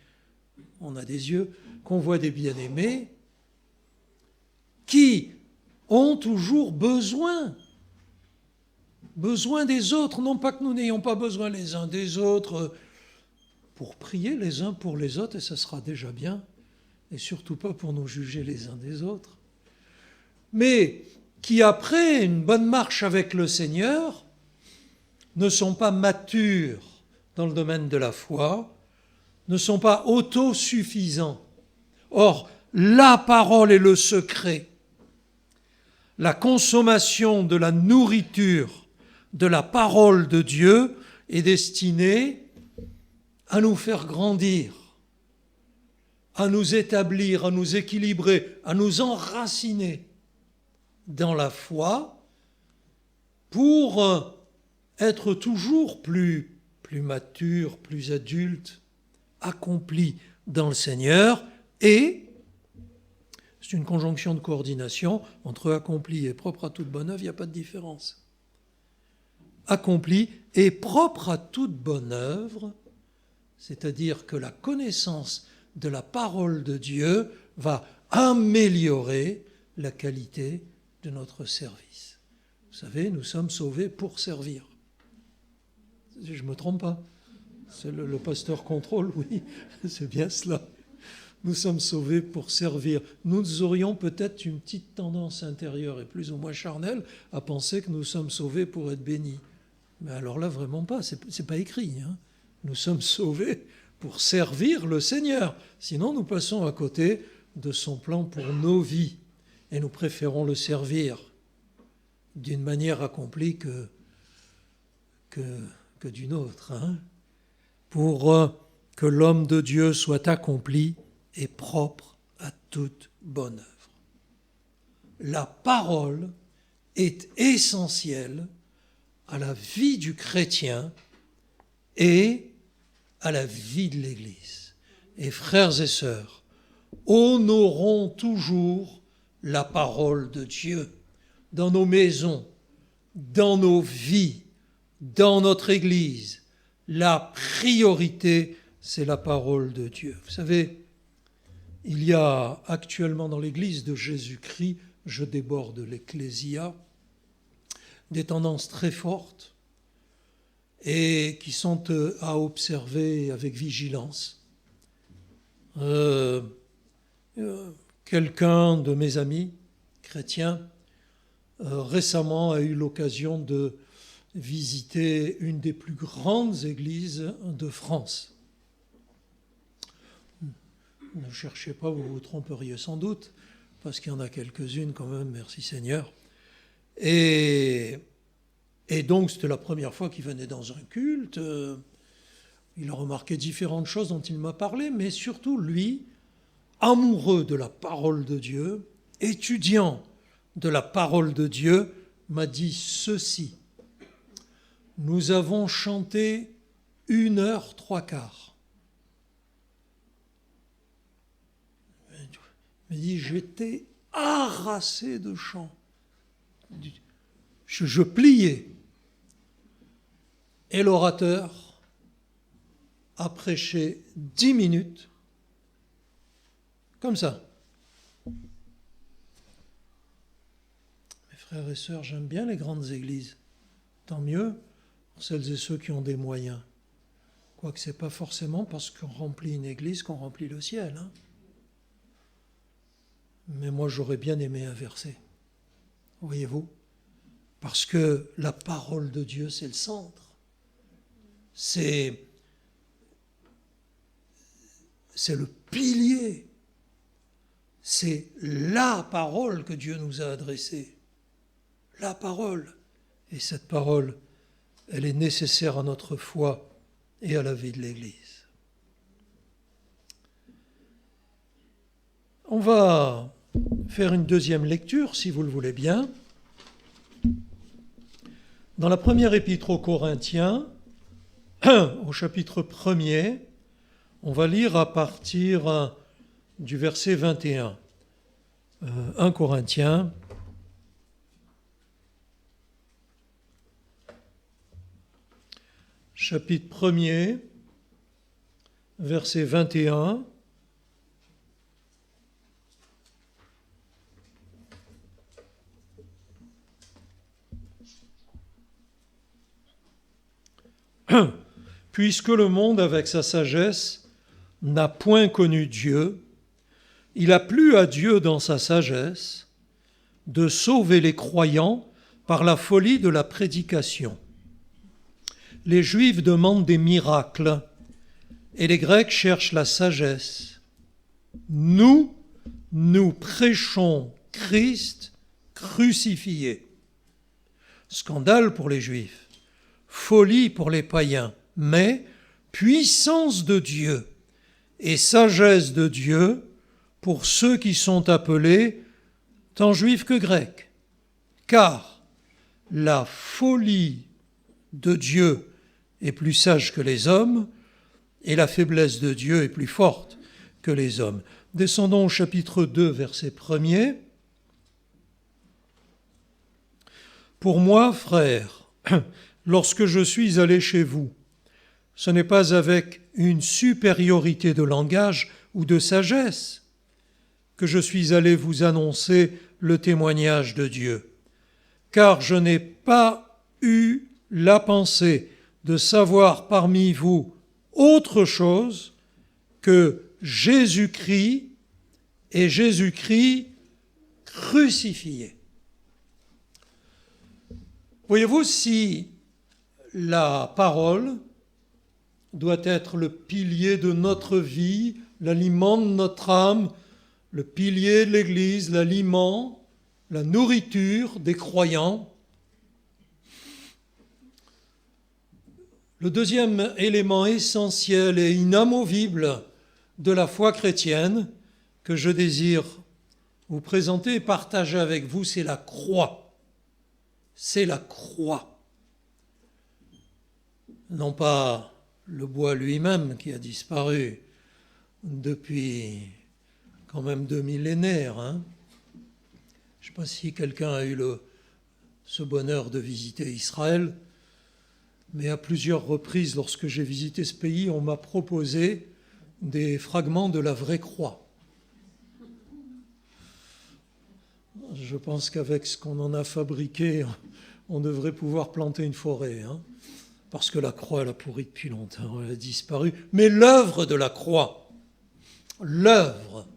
on a des yeux, qu'on voit des bien-aimés qui ont toujours besoin des autres. Non pas que nous n'ayons pas besoin les uns des autres pour prier les uns pour les autres, et ça sera déjà bien, et surtout pas pour nous juger les uns des autres, mais qui, après une bonne marche avec le Seigneur, ne sont pas matures dans le domaine de la foi, ne sont pas autosuffisants. Or, la parole est le secret. La consommation de la nourriture de la parole de Dieu est destinée à nous faire grandir, à nous établir, à nous équilibrer, à nous enraciner dans la foi pour être toujours plus mature, plus adulte, accompli dans le Seigneur. Et c'est une conjonction de coordination entre accompli et propre à toute bonne œuvre, il n'y a pas de différence. Accompli et propre à toute bonne œuvre, c'est-à-dire que la connaissance de la parole de Dieu va améliorer la qualité de notre service. Vous savez, nous sommes sauvés pour servir. Je ne me trompe pas. C'est le pasteur contrôle, oui, c'est bien cela. Nous sommes sauvés pour servir. Nous aurions peut-être une petite tendance intérieure et plus ou moins charnelle à penser que nous sommes sauvés pour être bénis. Mais alors là, vraiment pas. C'est pas écrit, hein. Nous sommes sauvés pour servir le Seigneur. Sinon, nous passons à côté de son plan pour nos vies. Et nous préférons le servir d'une manière accomplie que d'une autre. Pour que l'homme de Dieu soit accompli et propre à toute bonne œuvre. La parole est essentielle à la vie du chrétien et à la vie de l'Église. Et frères et sœurs, honorons toujours la parole de Dieu dans nos maisons, dans nos vies, dans notre Église. La priorité, c'est la parole de Dieu. Vous savez, il y a actuellement dans l'Église de Jésus-Christ, je déborde l'Ecclésia, des tendances très fortes et qui sont à observer avec vigilance. Quelqu'un de mes amis chrétiens récemment a eu l'occasion de visiter une des plus grandes églises de France. Ne cherchez pas, vous vous tromperiez sans doute, parce qu'il y en a quelques-unes quand même, merci Seigneur. Et donc, c'était la première fois qu'il venait dans un culte. Il a remarqué différentes choses dont il m'a parlé, mais surtout, lui, amoureux de la parole de Dieu, étudiant de la parole de Dieu, m'a dit ceci. Nous avons chanté 1h 3/4. Il m'a dit, j'étais harassé de chant. Je pliais. Et l'orateur a prêché 10 minutes, comme ça. Mes frères et sœurs, j'aime bien les grandes églises. Tant mieux pour celles et ceux qui ont des moyens. Quoique ce n'est pas forcément parce qu'on remplit une église qu'on remplit le ciel. Mais moi, j'aurais bien aimé inverser. Voyez-vous ? Parce que la parole de Dieu, c'est le centre. C'est le pilier. C'est la parole que Dieu nous a adressée. La parole. Et cette parole, elle est nécessaire à notre foi et à la vie de l'Église. On va faire une deuxième lecture, si vous le voulez bien. Dans la première épître aux Corinthiens, au chapitre 1er, on va lire à partir du verset 21. 1 Corinthiens, chapitre 1er, verset 21. Puisque le monde, avec sa sagesse, n'a point connu Dieu, il a plu à Dieu dans sa sagesse de sauver les croyants par la folie de la prédication. Les Juifs demandent des miracles et les Grecs cherchent la sagesse. Nous prêchons Christ crucifié. Scandale pour les Juifs, folie pour les païens, mais puissance de Dieu et sagesse de Dieu pour ceux qui sont appelés tant juifs que grecs. Car la folie de Dieu est plus sage que les hommes et la faiblesse de Dieu est plus forte que les hommes. Descendons au chapitre 2, verset 1er. Pour moi, frères, lorsque je suis allé chez vous, ce n'est pas avec une supériorité de langage ou de sagesse que je suis allé vous annoncer le témoignage de Dieu, car je n'ai pas eu la pensée de savoir parmi vous autre chose que Jésus-Christ et Jésus-Christ crucifié. Voyez-vous, si la parole doit être le pilier de notre vie, l'aliment de notre âme, le pilier de l'Église, l'aliment, la nourriture des croyants. Le deuxième élément essentiel et inamovible de la foi chrétienne que je désire vous présenter et partager avec vous, c'est la croix. C'est la croix. Non pas le bois lui-même qui a disparu depuis quand même 2 millénaires. Je ne sais pas si quelqu'un a eu ce bonheur de visiter Israël, mais à plusieurs reprises, lorsque j'ai visité ce pays, on m'a proposé des fragments de la vraie croix. Je pense qu'avec ce qu'on en a fabriqué, on devrait pouvoir planter une forêt, parce que la croix, elle a pourri depuis longtemps, elle a disparu. Mais l'œuvre de la croix, l'œuvre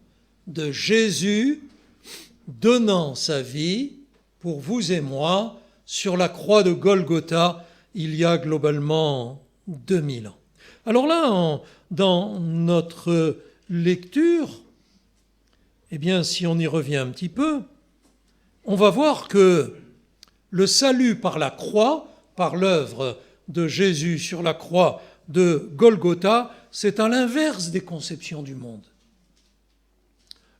de Jésus donnant sa vie pour vous et moi sur la croix de Golgotha, il y a globalement 2000 ans. Alors là, dans notre lecture, eh bien, si on y revient un petit peu, on va voir que le salut par la croix, par l'œuvre de Jésus sur la croix de Golgotha, c'est à l'inverse des conceptions du monde.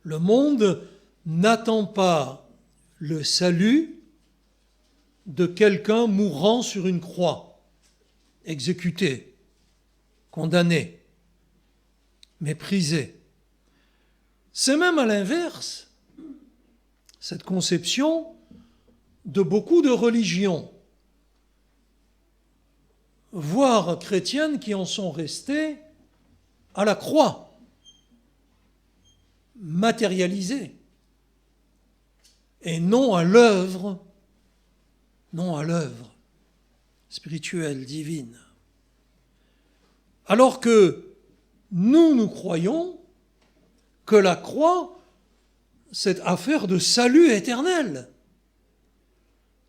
Le monde n'attend pas le salut de quelqu'un mourant sur une croix, exécuté, condamné, méprisé. C'est même à l'inverse, cette conception de beaucoup de religions, voire chrétiennes, qui en sont restées à la croix, matérialisées, et non à l'œuvre spirituelle, divine. Alors que nous croyons que la croix, c'est affaire de salut éternel.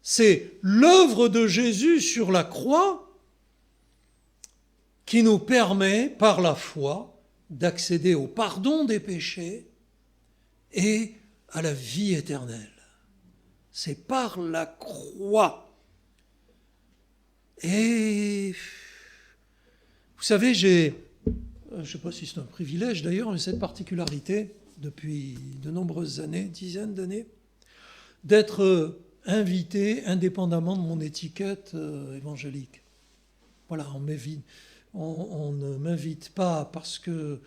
C'est l'œuvre de Jésus sur la croix qui nous permet, par la foi, d'accéder au pardon des péchés et à la vie éternelle. C'est par la croix. Et vous savez, je ne sais pas si c'est un privilège d'ailleurs, mais cette particularité, depuis de nombreuses années, dizaines d'années, d'être invité indépendamment de mon étiquette évangélique. Voilà, on ne m'invite pas parce que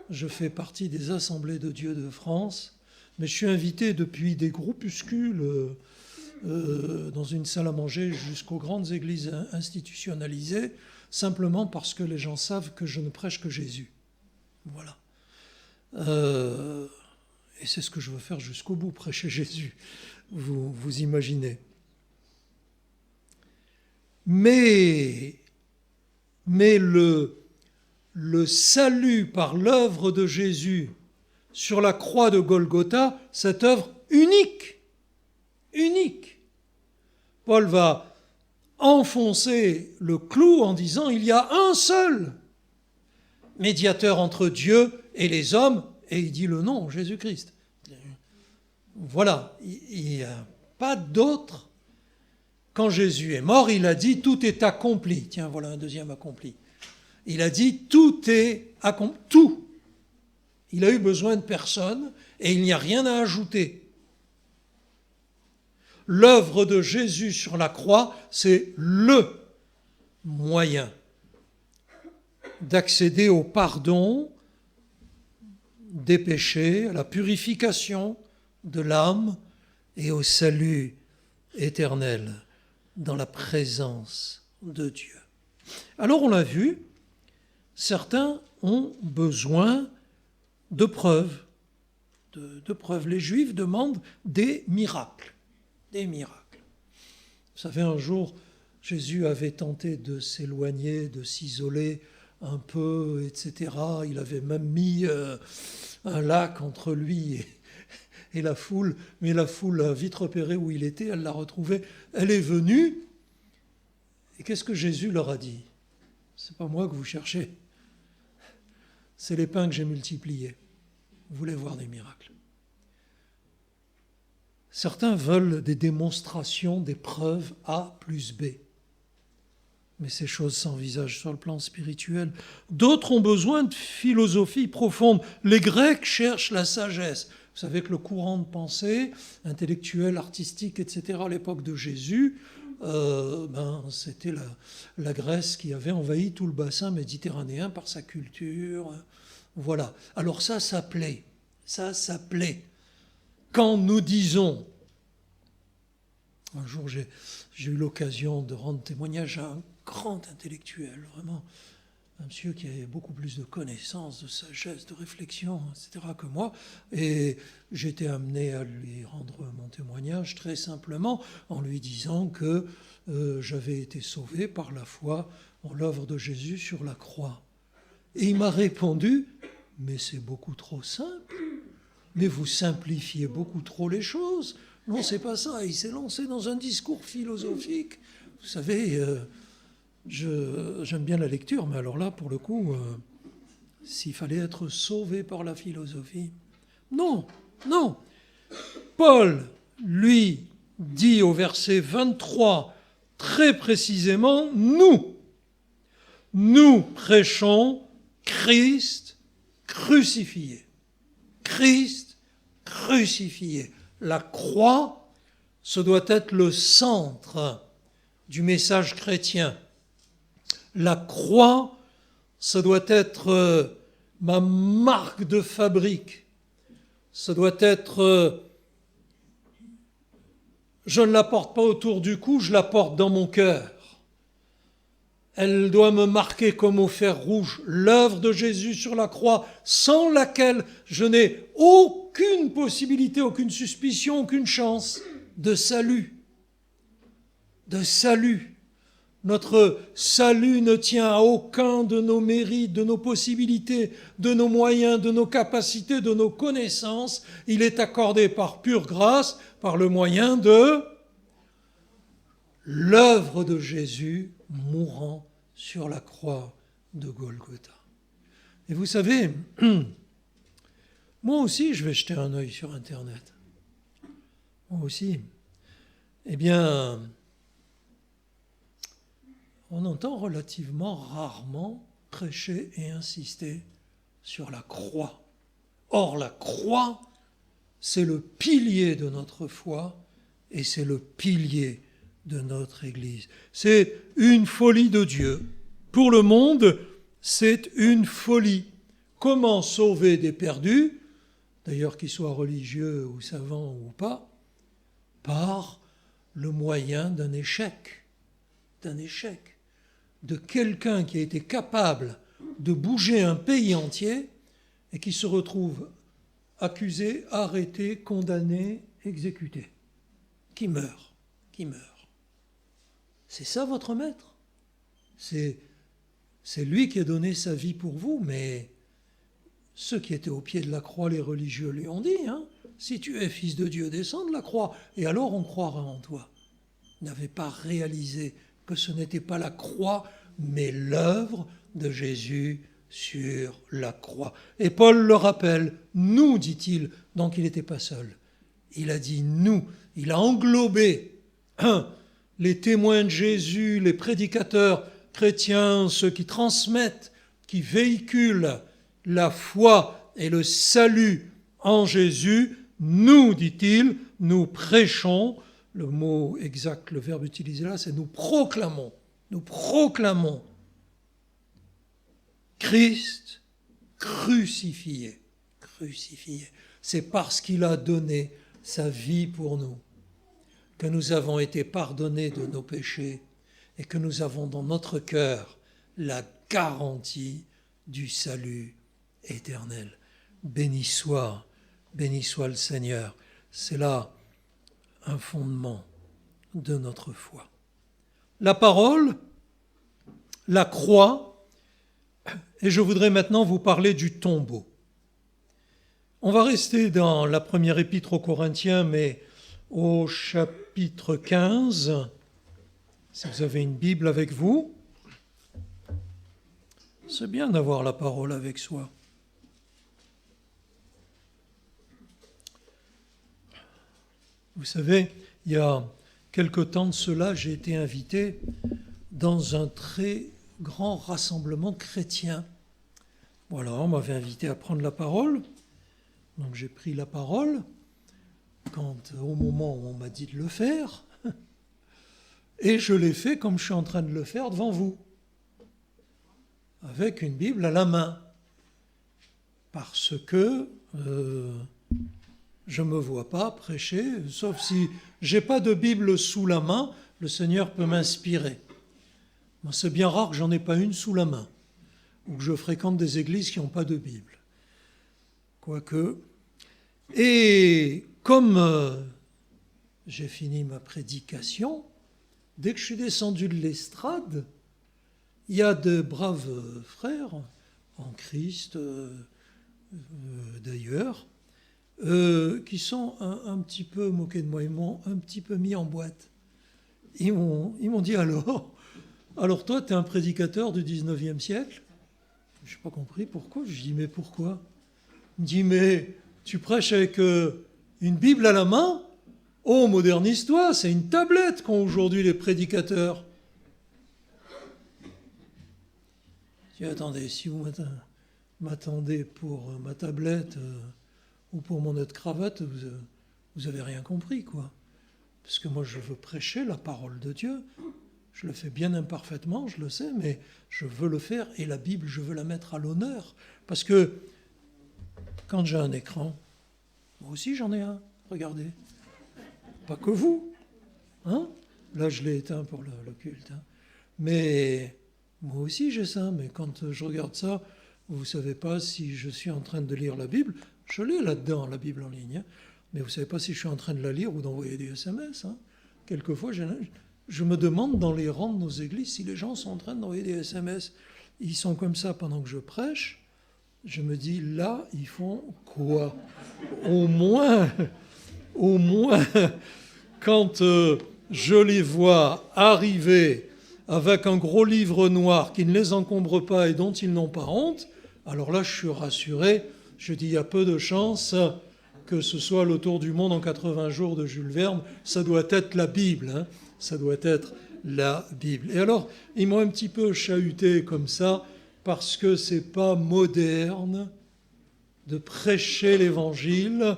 je fais partie des Assemblées de Dieu de France, mais je suis invité depuis des groupuscules dans une salle à manger jusqu'aux grandes églises institutionnalisées, simplement parce que les gens savent que je ne prêche que Jésus. Voilà. Et c'est ce que je veux faire jusqu'au bout, prêcher Jésus, vous imaginez. Mais le salut par l'œuvre de Jésus sur la croix de Golgotha, cette œuvre unique. Paul va enfoncer le clou en disant il y a un seul médiateur entre Dieu et les hommes, et il dit le nom, Jésus-Christ. Voilà, il n'y a pas d'autre. Quand Jésus est mort, il a dit tout est accompli. Tiens, voilà un deuxième accompli. Il a dit tout est accompli, tout. Il a eu besoin de personne et il n'y a rien à ajouter. L'œuvre de Jésus sur la croix, c'est le moyen d'accéder au pardon des péchés, à la purification de l'âme et au salut éternel dans la présence de Dieu. Alors on l'a vu, certains ont besoin de preuves. Les Juifs demandent des miracles. Des miracles. Vous savez, un jour, Jésus avait tenté de s'éloigner, de s'isoler un peu, etc. Il avait même mis un lac entre lui et la foule, mais la foule a vite repéré où il était, elle l'a retrouvé, elle est venue. Et qu'est-ce que Jésus leur a dit ? c'est pas moi que vous cherchez. C'est les pains que j'ai multipliés. Vous voulez voir des miracles. Certains veulent des démonstrations, des preuves A plus B. Mais ces choses s'envisagent sur le plan spirituel. D'autres ont besoin de philosophie profonde. Les Grecs cherchent la sagesse. Vous savez que le courant de pensée, intellectuel, artistique, etc., à l'époque de Jésus, c'était la Grèce qui avait envahi tout le bassin méditerranéen par sa culture. Voilà. Alors ça plaît. Ça plaît. Quand nous disons, un jour j'ai eu l'occasion de rendre témoignage à un grand intellectuel, vraiment, un monsieur qui avait beaucoup plus de connaissances, de sagesse, de réflexion, etc. que moi, et j'ai été amené à lui rendre mon témoignage très simplement en lui disant que j'avais été sauvé par la foi en l'œuvre de Jésus sur la croix. Et il m'a répondu, mais c'est beaucoup trop simple. Mais vous simplifiez beaucoup trop les choses. Non, c'est pas ça. Il s'est lancé dans un discours philosophique. Vous savez, j'aime bien la lecture, mais alors là, pour le coup, s'il fallait être sauvé par la philosophie. Non. Paul, lui, dit au verset 23, très précisément, nous prêchons Christ crucifié. Christ crucifié. La croix, ce doit être le centre du message chrétien. La croix, ce doit être ma marque de fabrique. Ce doit être, je ne la porte pas autour du cou, je la porte dans mon cœur. Elle doit me marquer comme au fer rouge l'œuvre de Jésus sur la croix, sans laquelle je n'ai aucune possibilité, aucune suspicion, aucune chance de salut. De salut. Notre salut ne tient à aucun de nos mérites, de nos possibilités, de nos moyens, de nos capacités, de nos connaissances. Il est accordé par pure grâce, par le moyen de l'œuvre de Jésus mourant sur la croix de Golgotha. Et vous savez, moi aussi, je vais jeter un œil sur Internet. Moi aussi. Eh bien, on entend relativement rarement prêcher et insister sur la croix. Or, la croix, c'est le pilier de notre foi et c'est le pilier de notre Église. C'est une folie de Dieu. Pour le monde, c'est une folie. Comment sauver des perdus, d'ailleurs qu'ils soient religieux ou savants ou pas, par le moyen d'un échec, de quelqu'un qui a été capable de bouger un pays entier et qui se retrouve accusé, arrêté, condamné, exécuté, qui meurt. C'est ça votre maître. C'est lui qui a donné sa vie pour vous, mais ceux qui étaient au pied de la croix, les religieux, lui ont dit, si tu es fils de Dieu, descends de la croix, et alors on croira en toi. Ils n'avaient pas réalisé que ce n'était pas la croix, mais l'œuvre de Jésus sur la croix. Et Paul le rappelle, nous, dit-il, donc il n'était pas seul. Il a dit nous, il a englobé les témoins de Jésus, les prédicateurs chrétiens, ceux qui transmettent, qui véhiculent la foi et le salut en Jésus. Nous, dit-il, nous prêchons, le mot exact, le verbe utilisé là, c'est nous proclamons Christ crucifié. C'est parce qu'il a donné sa vie pour nous que nous avons été pardonnés de nos péchés et que nous avons dans notre cœur la garantie du salut éternel. Béni soit le Seigneur. C'est là un fondement de notre foi. La parole, la croix, et je voudrais maintenant vous parler du tombeau. On va rester dans la première épître aux Corinthiens, mais au chapitre 15, si vous avez une Bible avec vous. C'est bien d'avoir la parole avec soi. Vous savez, il y a quelque temps de cela, j'ai été invité dans un très grand rassemblement chrétien. Voilà, on m'avait invité à prendre la parole. Donc j'ai pris la parole au moment où on m'a dit de le faire. Et je l'ai fait comme je suis en train de le faire devant vous, avec une Bible à la main. Parce que je ne me vois pas prêcher, sauf si je n'ai pas de Bible sous la main, le Seigneur peut m'inspirer. Moi, c'est bien rare que j'en ai pas une sous la main, ou que je fréquente des églises qui n'ont pas de Bible. Quoique. Et comme j'ai fini ma prédication, dès que je suis descendu de l'estrade, il y a de braves frères en Christ, d'ailleurs, qui sont un petit peu moqués de moi, ils m'ont un petit peu mis en boîte. Ils m'ont dit alors toi, tu es un prédicateur du 19e siècle? Je n'ai pas compris pourquoi. Je dis, mais pourquoi? Il me dit, mais tu prêches avec une Bible à la main? Oh, modernise-toi, c'est une tablette qu'ont aujourd'hui les prédicateurs. Je dis, attendez, si vous m'attendez pour ma tablette ou pour mon nœud de cravate, vous n'avez rien compris, quoi. Parce que moi, je veux prêcher la parole de Dieu. Je le fais bien imparfaitement, je le sais, mais je veux le faire. Et la Bible, je veux la mettre à l'honneur. Parce que quand j'ai un écran, moi aussi j'en ai un, regardez. Pas que vous. Hein? Là, je l'ai éteint pour le culte. Hein. Mais moi aussi j'ai ça. Mais quand je regarde ça, vous ne savez pas si je suis en train de lire la Bible. Je l'ai là-dedans, la Bible en ligne. Hein. Mais vous ne savez pas si je suis en train de la lire ou d'envoyer des SMS. Hein. Quelquefois, je me demande dans les rangs de nos églises si les gens sont en train d'envoyer des SMS. Ils sont comme ça pendant que je prêche. Je me dis, là, ils font quoi? Au moins, quand je les vois arriver avec un gros livre noir qui ne les encombre pas et dont ils n'ont pas honte, alors là, je suis rassuré. Je dis, il y a peu de chances que ce soit le tour du monde en 80 jours de Jules Verne. Ça doit être la Bible, hein. Ça doit être la Bible. Et alors, ils m'ont un petit peu chahuté comme ça, parce que c'est pas moderne de prêcher l'Évangile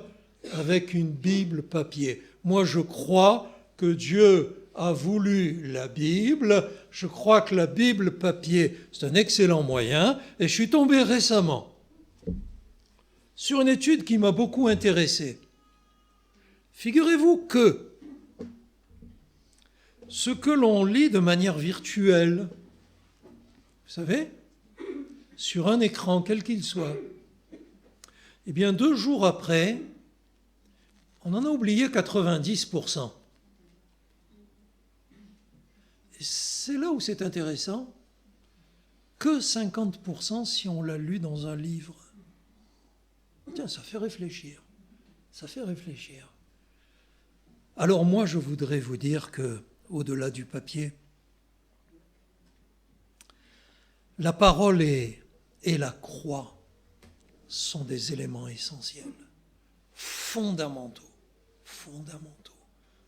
avec une Bible papier. Moi, je crois que Dieu a voulu la Bible. Je crois que la Bible papier, c'est un excellent moyen. Et je suis tombé récemment sur une étude qui m'a beaucoup intéressé. Figurez-vous que ce que l'on lit de manière virtuelle, vous savez, sur un écran, quel qu'il soit, eh bien, 2 jours après, on en a oublié 90%. Et c'est là où c'est intéressant, que 50% si on l'a lu dans un livre. Tiens, ça fait réfléchir. Ça fait réfléchir. Alors moi, je voudrais vous dire que, au-delà du papier, la parole et la croix sont des éléments essentiels, fondamentaux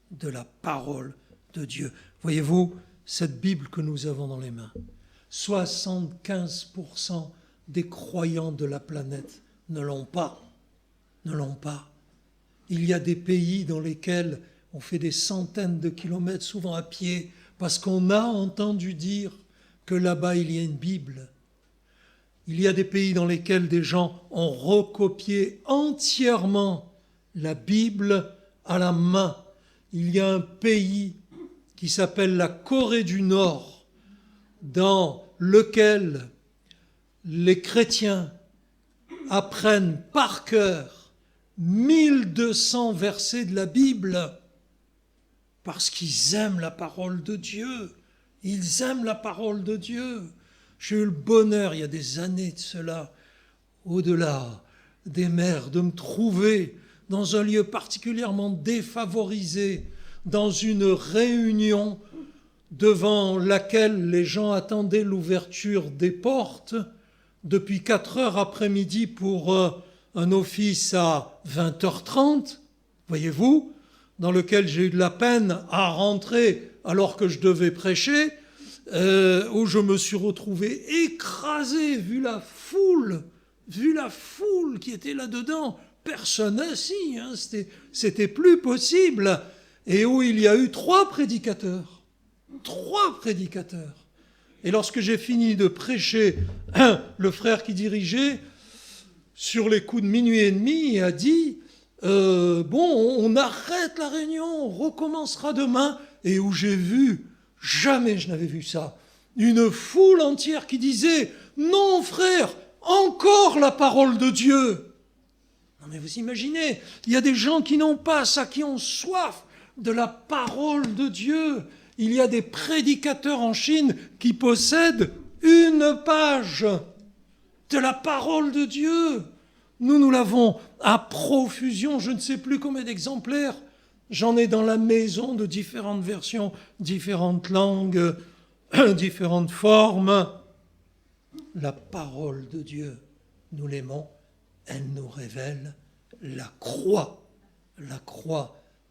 de la parole de Dieu. Voyez-vous, cette Bible que nous avons dans les mains, 75% des croyants de la planète ne l'ont pas. Il y a des pays dans lesquels on fait des centaines de kilomètres, souvent à pied, parce qu'on a entendu dire que là-bas il y a une Bible. Il y a des pays dans lesquels des gens ont recopié entièrement la Bible à la main. Il y a un pays qui s'appelle la Corée du Nord, dans lequel les chrétiens apprennent par cœur 1200 versets de la Bible parce qu'ils aiment la parole de Dieu. Ils aiment la parole de Dieu. J'ai eu le bonheur, il y a des années de cela, au-delà des mers, de me trouver dans un lieu particulièrement défavorisé, dans une réunion devant laquelle les gens attendaient l'ouverture des portes depuis 4 heures après-midi pour un office à 20h30, voyez-vous, dans lequel j'ai eu de la peine à rentrer alors que je devais prêcher, où je me suis retrouvé écrasé, vu la foule qui était là-dedans, personne assis, hein, c'était plus possible, et où il y a eu 3 prédicateurs. Et lorsque j'ai fini de prêcher, le frère qui dirigeait, sur les coups de minuit et demi, a dit on arrête la réunion, on recommencera demain. Et où j'ai vu, jamais je n'avais vu ça, une foule entière qui disait non frère, encore la parole de Dieu. Non mais vous imaginez, il y a des gens qui n'ont pas ça, qui ont soif de la parole de Dieu. Il y a des prédicateurs en Chine qui possèdent 1 page de la parole de Dieu. Nous l'avons à profusion, je ne sais plus combien d'exemplaires. J'en ai dans la maison de différentes versions, différentes langues, différentes formes. La parole de Dieu, nous l'aimons, elle nous révèle la croix,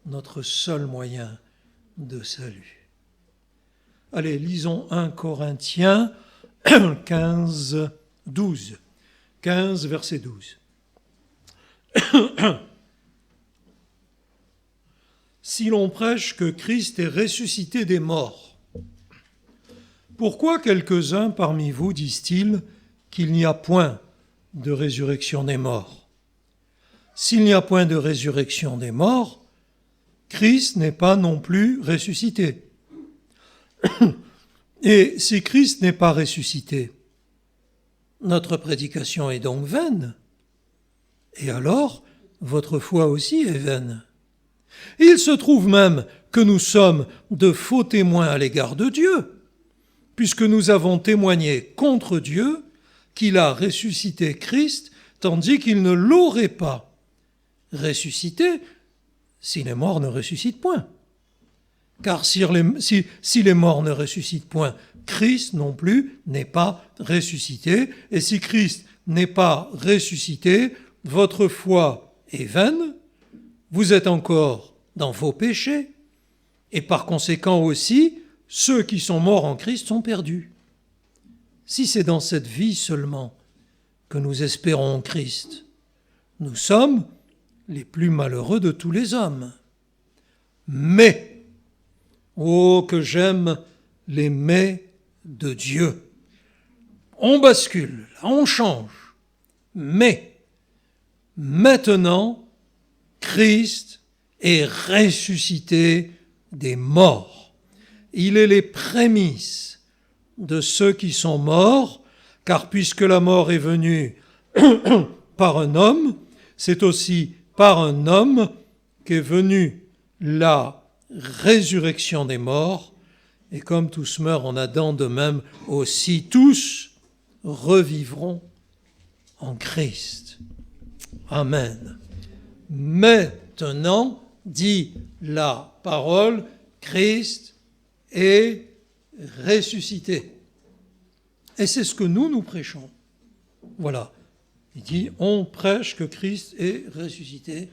notre seul moyen de salut. Allez, lisons 1 Corinthiens 15, verset 12. Si l'on prêche que Christ est ressuscité des morts, pourquoi quelques-uns parmi vous disent-ils qu'il n'y a point de résurrection des morts? S'il n'y a point de résurrection des morts, Christ n'est pas non plus ressuscité. Et si Christ n'est pas ressuscité, notre prédication est donc vaine. Et alors, votre foi aussi est vaine. Il se trouve même que nous sommes de faux témoins à l'égard de Dieu, puisque nous avons témoigné contre Dieu qu'il a ressuscité Christ, tandis qu'il ne l'aurait pas ressuscité si les morts ne ressuscitent point. Car si les morts ne ressuscitent point, Christ non plus n'est pas ressuscité. Et si Christ n'est pas ressuscité, votre foi est vaine, vous êtes encore dans vos péchés, et par conséquent aussi, ceux qui sont morts en Christ sont perdus. Si c'est dans cette vie seulement que nous espérons en Christ, nous sommes les plus malheureux de tous les hommes. Mais, oh, que j'aime les mais de Dieu. On bascule, on change. Mais, maintenant, Christ est ressuscité des morts. Il est les prémices de ceux qui sont morts, car puisque la mort est venue par un homme, c'est aussi par un homme qu'est venue la résurrection des morts, et comme tous meurent en Adam, de même aussi tous revivront en Christ. Amen. Maintenant, dit la parole, Christ est ressuscité. Et c'est ce que nous prêchons. Voilà. Il dit, on prêche que Christ est ressuscité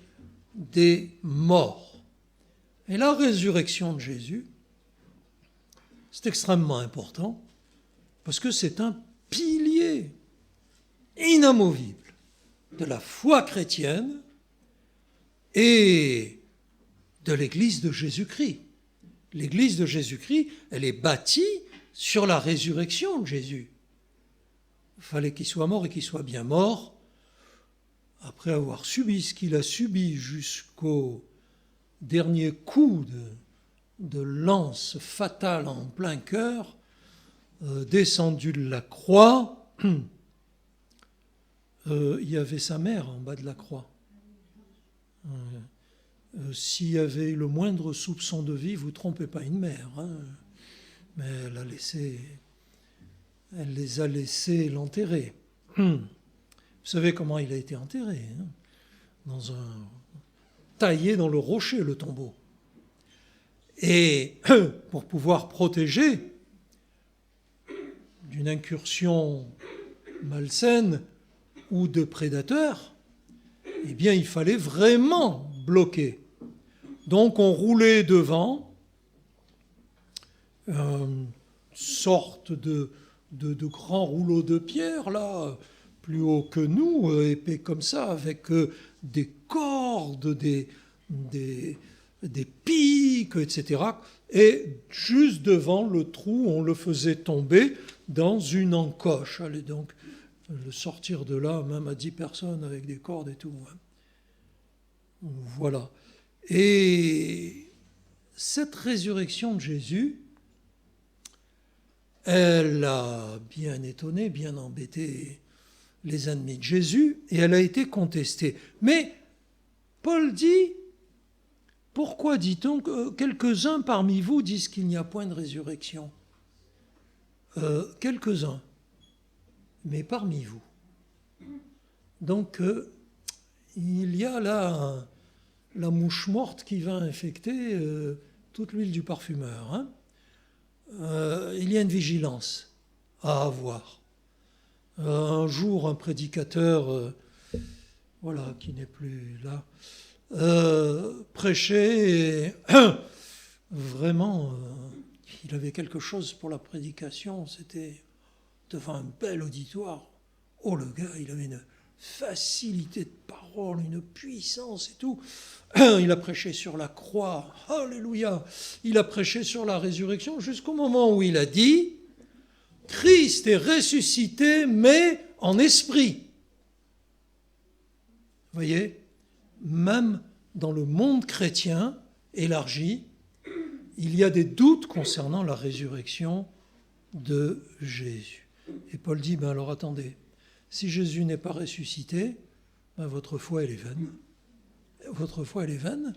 des morts. Et la résurrection de Jésus, c'est extrêmement important parce que c'est un pilier inamovible de la foi chrétienne et de l'Église de Jésus-Christ. L'Église de Jésus-Christ, elle est bâtie sur la résurrection de Jésus. Il fallait qu'il soit mort et qu'il soit bien mort, après avoir subi ce qu'il a subi jusqu'au dernier coup de lance fatale en plein cœur, descendu de la croix. Il y avait sa mère en bas de la croix. S'il y avait le moindre soupçon de vie, vous ne trompez pas une mère, hein, mais elle les a laissés l'enterrer. Vous savez comment il a été enterré, hein, taillé dans le rocher, le tombeau. Et pour pouvoir protéger d'une incursion malsaine ou de prédateurs, eh bien, il fallait vraiment bloquer. Donc, on roulait devant une sorte de grands rouleaux de pierre, là, plus haut que nous, épais comme ça, avec des cordes, des pics, etc. Et juste devant le trou, on le faisait tomber dans une encoche. Allez donc, le sortir de là, même à 10 personnes avec des cordes et tout. Voilà. Et cette résurrection de Jésus, elle a bien étonné, bien embêté les ennemis de Jésus, et elle a été contestée. Mais Paul dit, pourquoi dit-on que quelques-uns parmi vous disent qu'il n'y a point de résurrection ? Quelques-uns, mais parmi vous. Donc, il y a là la mouche morte qui va infecter toute l'huile du parfumeur. Hein. Il y a une vigilance à avoir. Un jour, un prédicateur, voilà, qui n'est plus là, prêchait et vraiment, il avait quelque chose pour la prédication, c'était devant un bel auditoire. Oh, le gars, il avait une facilité de parole, une puissance et tout. Il a prêché sur la croix, alléluia. Il a prêché sur la résurrection jusqu'au moment où il a dit « Christ est ressuscité, mais en esprit ». Vous voyez, même dans le monde chrétien élargi, il y a des doutes concernant la résurrection de Jésus. Et Paul dit, alors attendez, si Jésus n'est pas ressuscité, votre foi elle est vaine. Votre foi elle est vaine.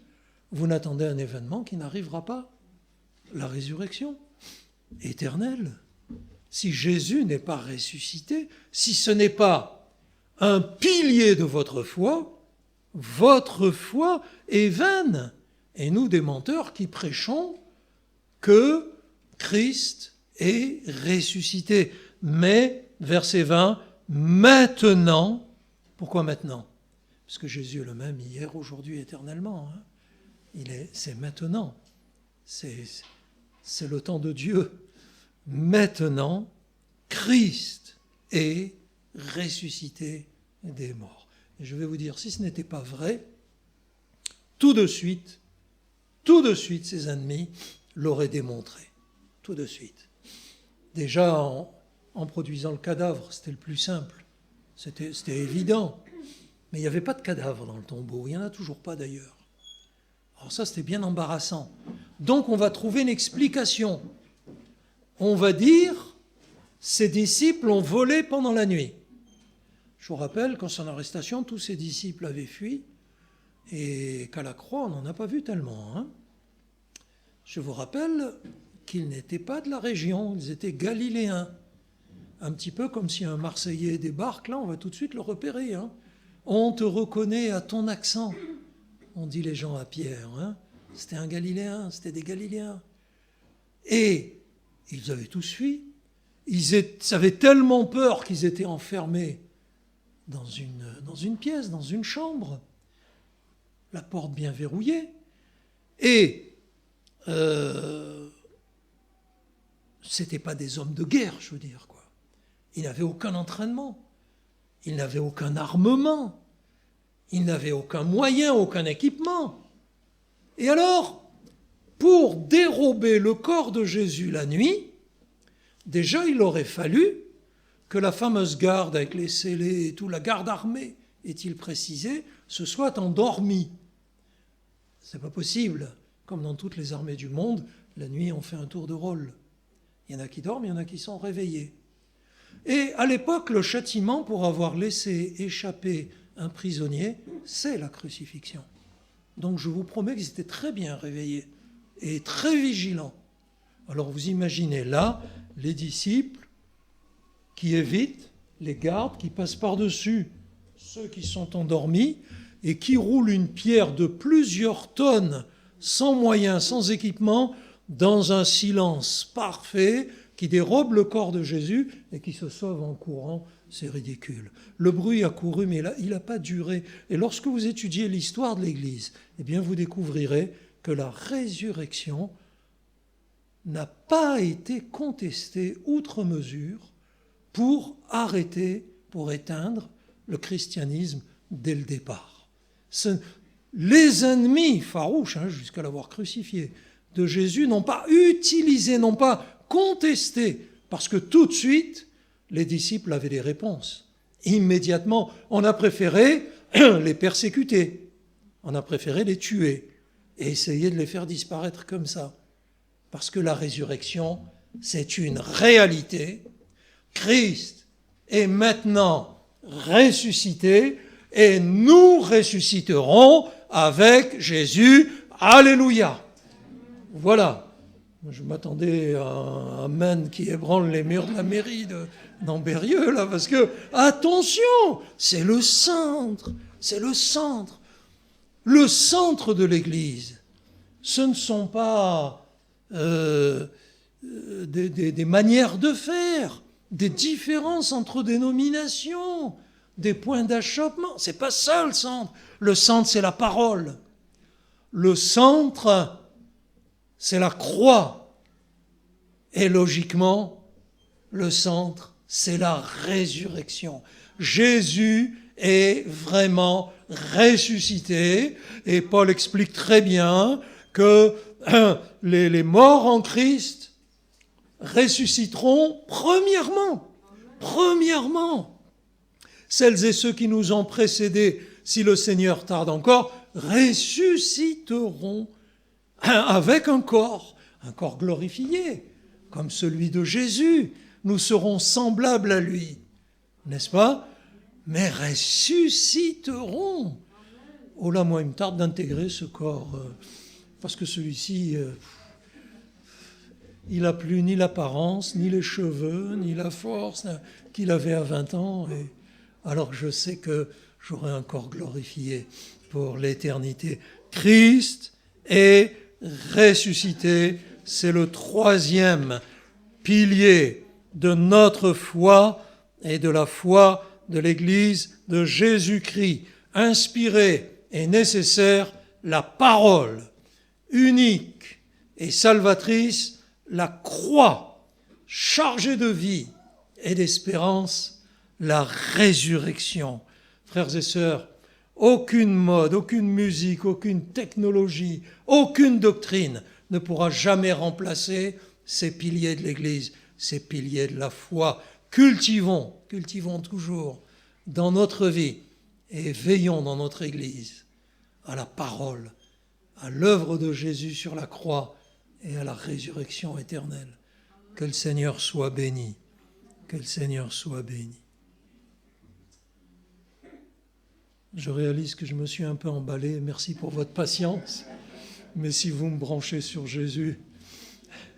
Vous n'attendez un événement qui n'arrivera pas. La résurrection éternelle. Si Jésus n'est pas ressuscité, si ce n'est pas un pilier de votre foi est vaine. Et nous, des menteurs qui prêchons que Christ est ressuscité. Mais, verset 20, maintenant, pourquoi maintenant ? Parce que Jésus est le même hier, aujourd'hui, éternellement. Hein. C'est maintenant. C'est le temps de Dieu. Maintenant, Christ est ressuscité des morts. Et je vais vous dire, si ce n'était pas vrai, tout de suite, ses ennemis l'auraient démontré. Tout de suite. Déjà, en produisant le cadavre, c'était le plus simple. C'était évident. Mais il n'y avait pas de cadavre dans le tombeau. Il n'y en a toujours pas d'ailleurs. Alors ça, c'était bien embarrassant. Donc, on va trouver une explication. On va dire, ses disciples ont volé pendant la nuit. Je vous rappelle qu'en son arrestation, tous ses disciples avaient fui et qu'à la croix, on n'en a pas vu tellement. Hein. Je vous rappelle qu'ils n'étaient pas de la région, ils étaient galiléens. Un petit peu comme si un Marseillais débarque, là, on va tout de suite le repérer. Hein. On te reconnaît à ton accent, on dit les gens à Pierre. Hein. C'était un Galiléen, c'était des Galiléens. Et ils avaient tous fui. Ils avaient tellement peur qu'ils étaient enfermés dans une pièce, dans une chambre, la porte bien verrouillée. Et c'était pas des hommes de guerre, je veux dire, quoi. Ils n'avaient aucun entraînement, ils n'avaient aucun armement, ils n'avaient aucun moyen, aucun équipement. Et alors, pour dérober le corps de Jésus la nuit, déjà il aurait fallu que la fameuse garde avec les scellés et tout, la garde armée, est-il précisé, se soit endormie. C'est pas possible. Comme dans toutes les armées du monde, la nuit on fait un tour de rôle. Il y en a qui dorment, il y en a qui sont réveillés. Et à l'époque, le châtiment pour avoir laissé échapper un prisonnier, c'est la crucifixion. Donc je vous promets qu'ils étaient très bien réveillés et très vigilants. Alors vous imaginez là les disciples qui évitent les gardes, qui passent par-dessus ceux qui sont endormis et qui roulent une pierre de plusieurs tonnes sans moyens, sans équipement, dans un silence parfait qui dérobe le corps de Jésus et qui se sauve en courant. C'est ridicule. Le bruit a couru, mais il n'a pas duré. Et lorsque vous étudiez l'histoire de l'Église, eh bien vous découvrirez que la résurrection n'a pas été contestée outre mesure pour arrêter, pour éteindre le christianisme dès le départ. Les ennemis farouches, jusqu'à l'avoir crucifié, de Jésus n'ont pas utilisé, n'ont pas contesté, parce que tout de suite, les disciples avaient des réponses. Immédiatement, on a préféré les persécuter, on a préféré les tuer et essayer de les faire disparaître comme ça. Parce que la résurrection, c'est une réalité. Christ est maintenant ressuscité et nous ressusciterons avec Jésus. Alléluia. Voilà. Je m'attendais à un amen qui ébranle les murs de la mairie d'Ambérieux, là, parce que, attention, c'est le centre. Le centre de l'Église. Ce ne sont pas des manières de faire, des différences entre dénominations, des points d'achoppement. C'est pas ça le centre. Le centre, c'est la parole. Le centre, c'est la croix. Et logiquement, le centre, c'est la résurrection. Jésus est vraiment ressuscité. Et Paul explique très bien que les morts en Christ ressusciteront premièrement. Celles et ceux qui nous ont précédés, si le Seigneur tarde encore, ressusciteront avec un corps glorifié, comme celui de Jésus. Nous serons semblables à lui, n'est-ce pas? Mais ressusciteront. Oh là, moi, il me tarde d'intégrer ce corps, parce que celui-ci, il n'a plus ni l'apparence, ni les cheveux, ni la force qu'il avait à 20 ans, et alors que je sais que j'aurai un corps glorifié pour l'éternité. Christ est ressuscité, c'est le troisième pilier de notre foi et de la foi de l'Église de Jésus-Christ. Inspirée et nécessaire, la parole unique et salvatrice, la croix chargée de vie et d'espérance, la résurrection. Frères et sœurs, aucune mode, aucune musique, aucune technologie, aucune doctrine ne pourra jamais remplacer ces piliers de l'Église, ces piliers de la foi. Cultivons toujours dans notre vie et veillons dans notre Église à la parole, à l'œuvre de Jésus sur la croix et à la résurrection éternelle. Que le Seigneur soit béni. Que le Seigneur soit béni. Je réalise que je me suis un peu emballé. Merci pour votre patience. Mais si vous me branchez sur Jésus,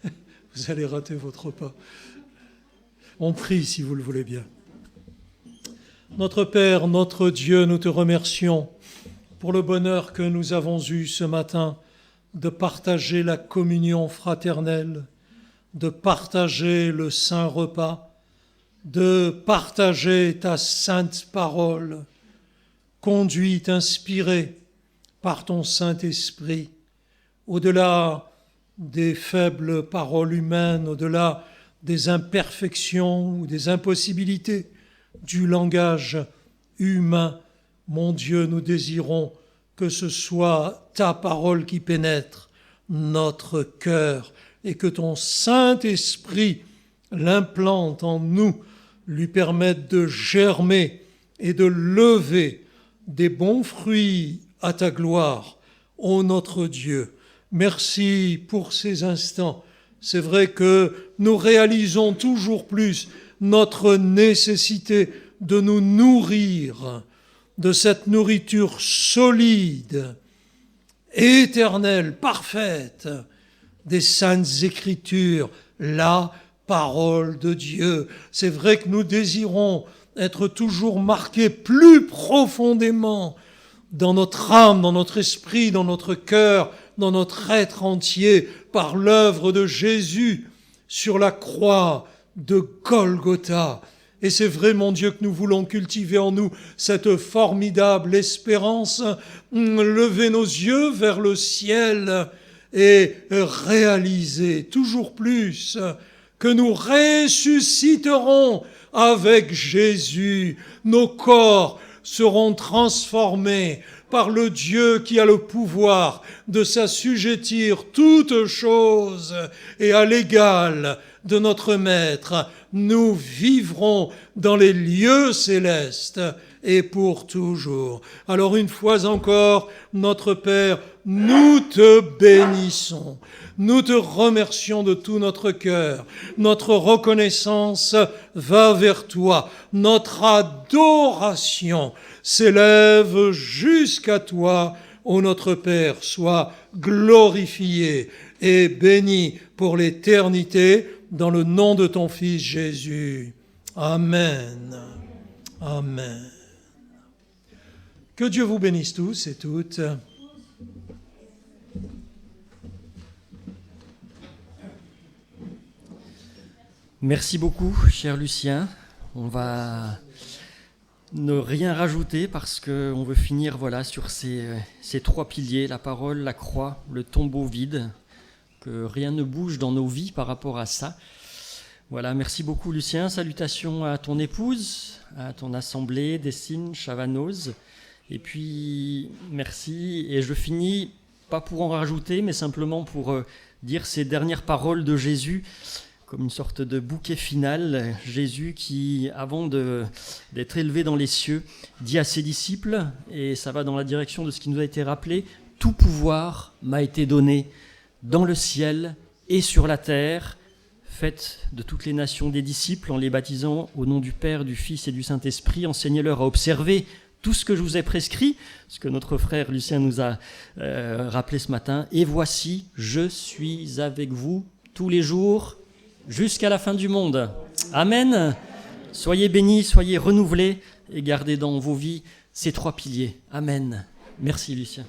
vous allez rater votre repas. On prie si vous le voulez bien. Notre Père, notre Dieu, nous te remercions pour le bonheur que nous avons eu ce matin de partager la communion fraternelle, de partager le saint repas, de partager ta sainte parole, conduite, inspirée par ton Saint-Esprit, au-delà des faibles paroles humaines, au-delà des imperfections ou des impossibilités du langage humain. Mon Dieu, nous désirons que ce soit ta parole qui pénètre notre cœur et que ton Saint-Esprit l'implante en nous, lui permette de germer et de lever des bons fruits à ta gloire, ô notre Dieu. Merci pour ces instants. C'est vrai que nous réalisons toujours plus notre nécessité de nous nourrir de cette nourriture solide, éternelle, parfaite, des saintes Écritures, la parole de Dieu. C'est vrai que nous désirons être toujours marqués plus profondément dans notre âme, dans notre esprit, dans notre cœur, dans notre être entier par l'œuvre de Jésus sur la croix de Golgotha. Et c'est vrai, mon Dieu, que nous voulons cultiver en nous cette formidable espérance, lever nos yeux vers le ciel et réaliser toujours plus que nous ressusciterons avec Jésus. Nos corps seront transformés par le Dieu qui a le pouvoir de s'assujettir toutes choses, et à l'égal de notre Maître, nous vivrons dans les lieux célestes et pour toujours. Alors une fois encore, notre Père, nous te bénissons. Nous te remercions de tout notre cœur. Notre reconnaissance va vers toi. Notre adoration s'élève jusqu'à toi. Ô notre Père, sois glorifié et béni pour l'éternité dans le nom de ton Fils Jésus. Amen. Amen. Que Dieu vous bénisse tous et toutes. Merci beaucoup, cher Lucien. On va ne rien rajouter parce qu'on veut finir sur ces trois piliers, la parole, la croix, le tombeau vide, que rien ne bouge dans nos vies par rapport à ça. Voilà, merci beaucoup Lucien. Salutations à ton épouse, à ton assemblée, Dessine, Chavanoz. Et puis, merci. Et je finis, pas pour en rajouter, mais simplement pour dire ces dernières paroles de Jésus, comme une sorte de bouquet final. Jésus qui, avant d'être élevé dans les cieux, dit à ses disciples, et ça va dans la direction de ce qui nous a été rappelé, « Tout pouvoir m'a été donné dans le ciel et sur la terre. Faites de toutes les nations des disciples en les baptisant au nom du Père, du Fils et du Saint-Esprit. Enseignez-leur à observer tout ce que je vous ai prescrit, ce que notre frère Lucien nous a rappelé ce matin. Et voici, je suis avec vous tous les jours jusqu'à la fin du monde. » Amen. Soyez bénis, soyez renouvelés et gardez dans vos vies ces trois piliers. Amen. Merci Lucien.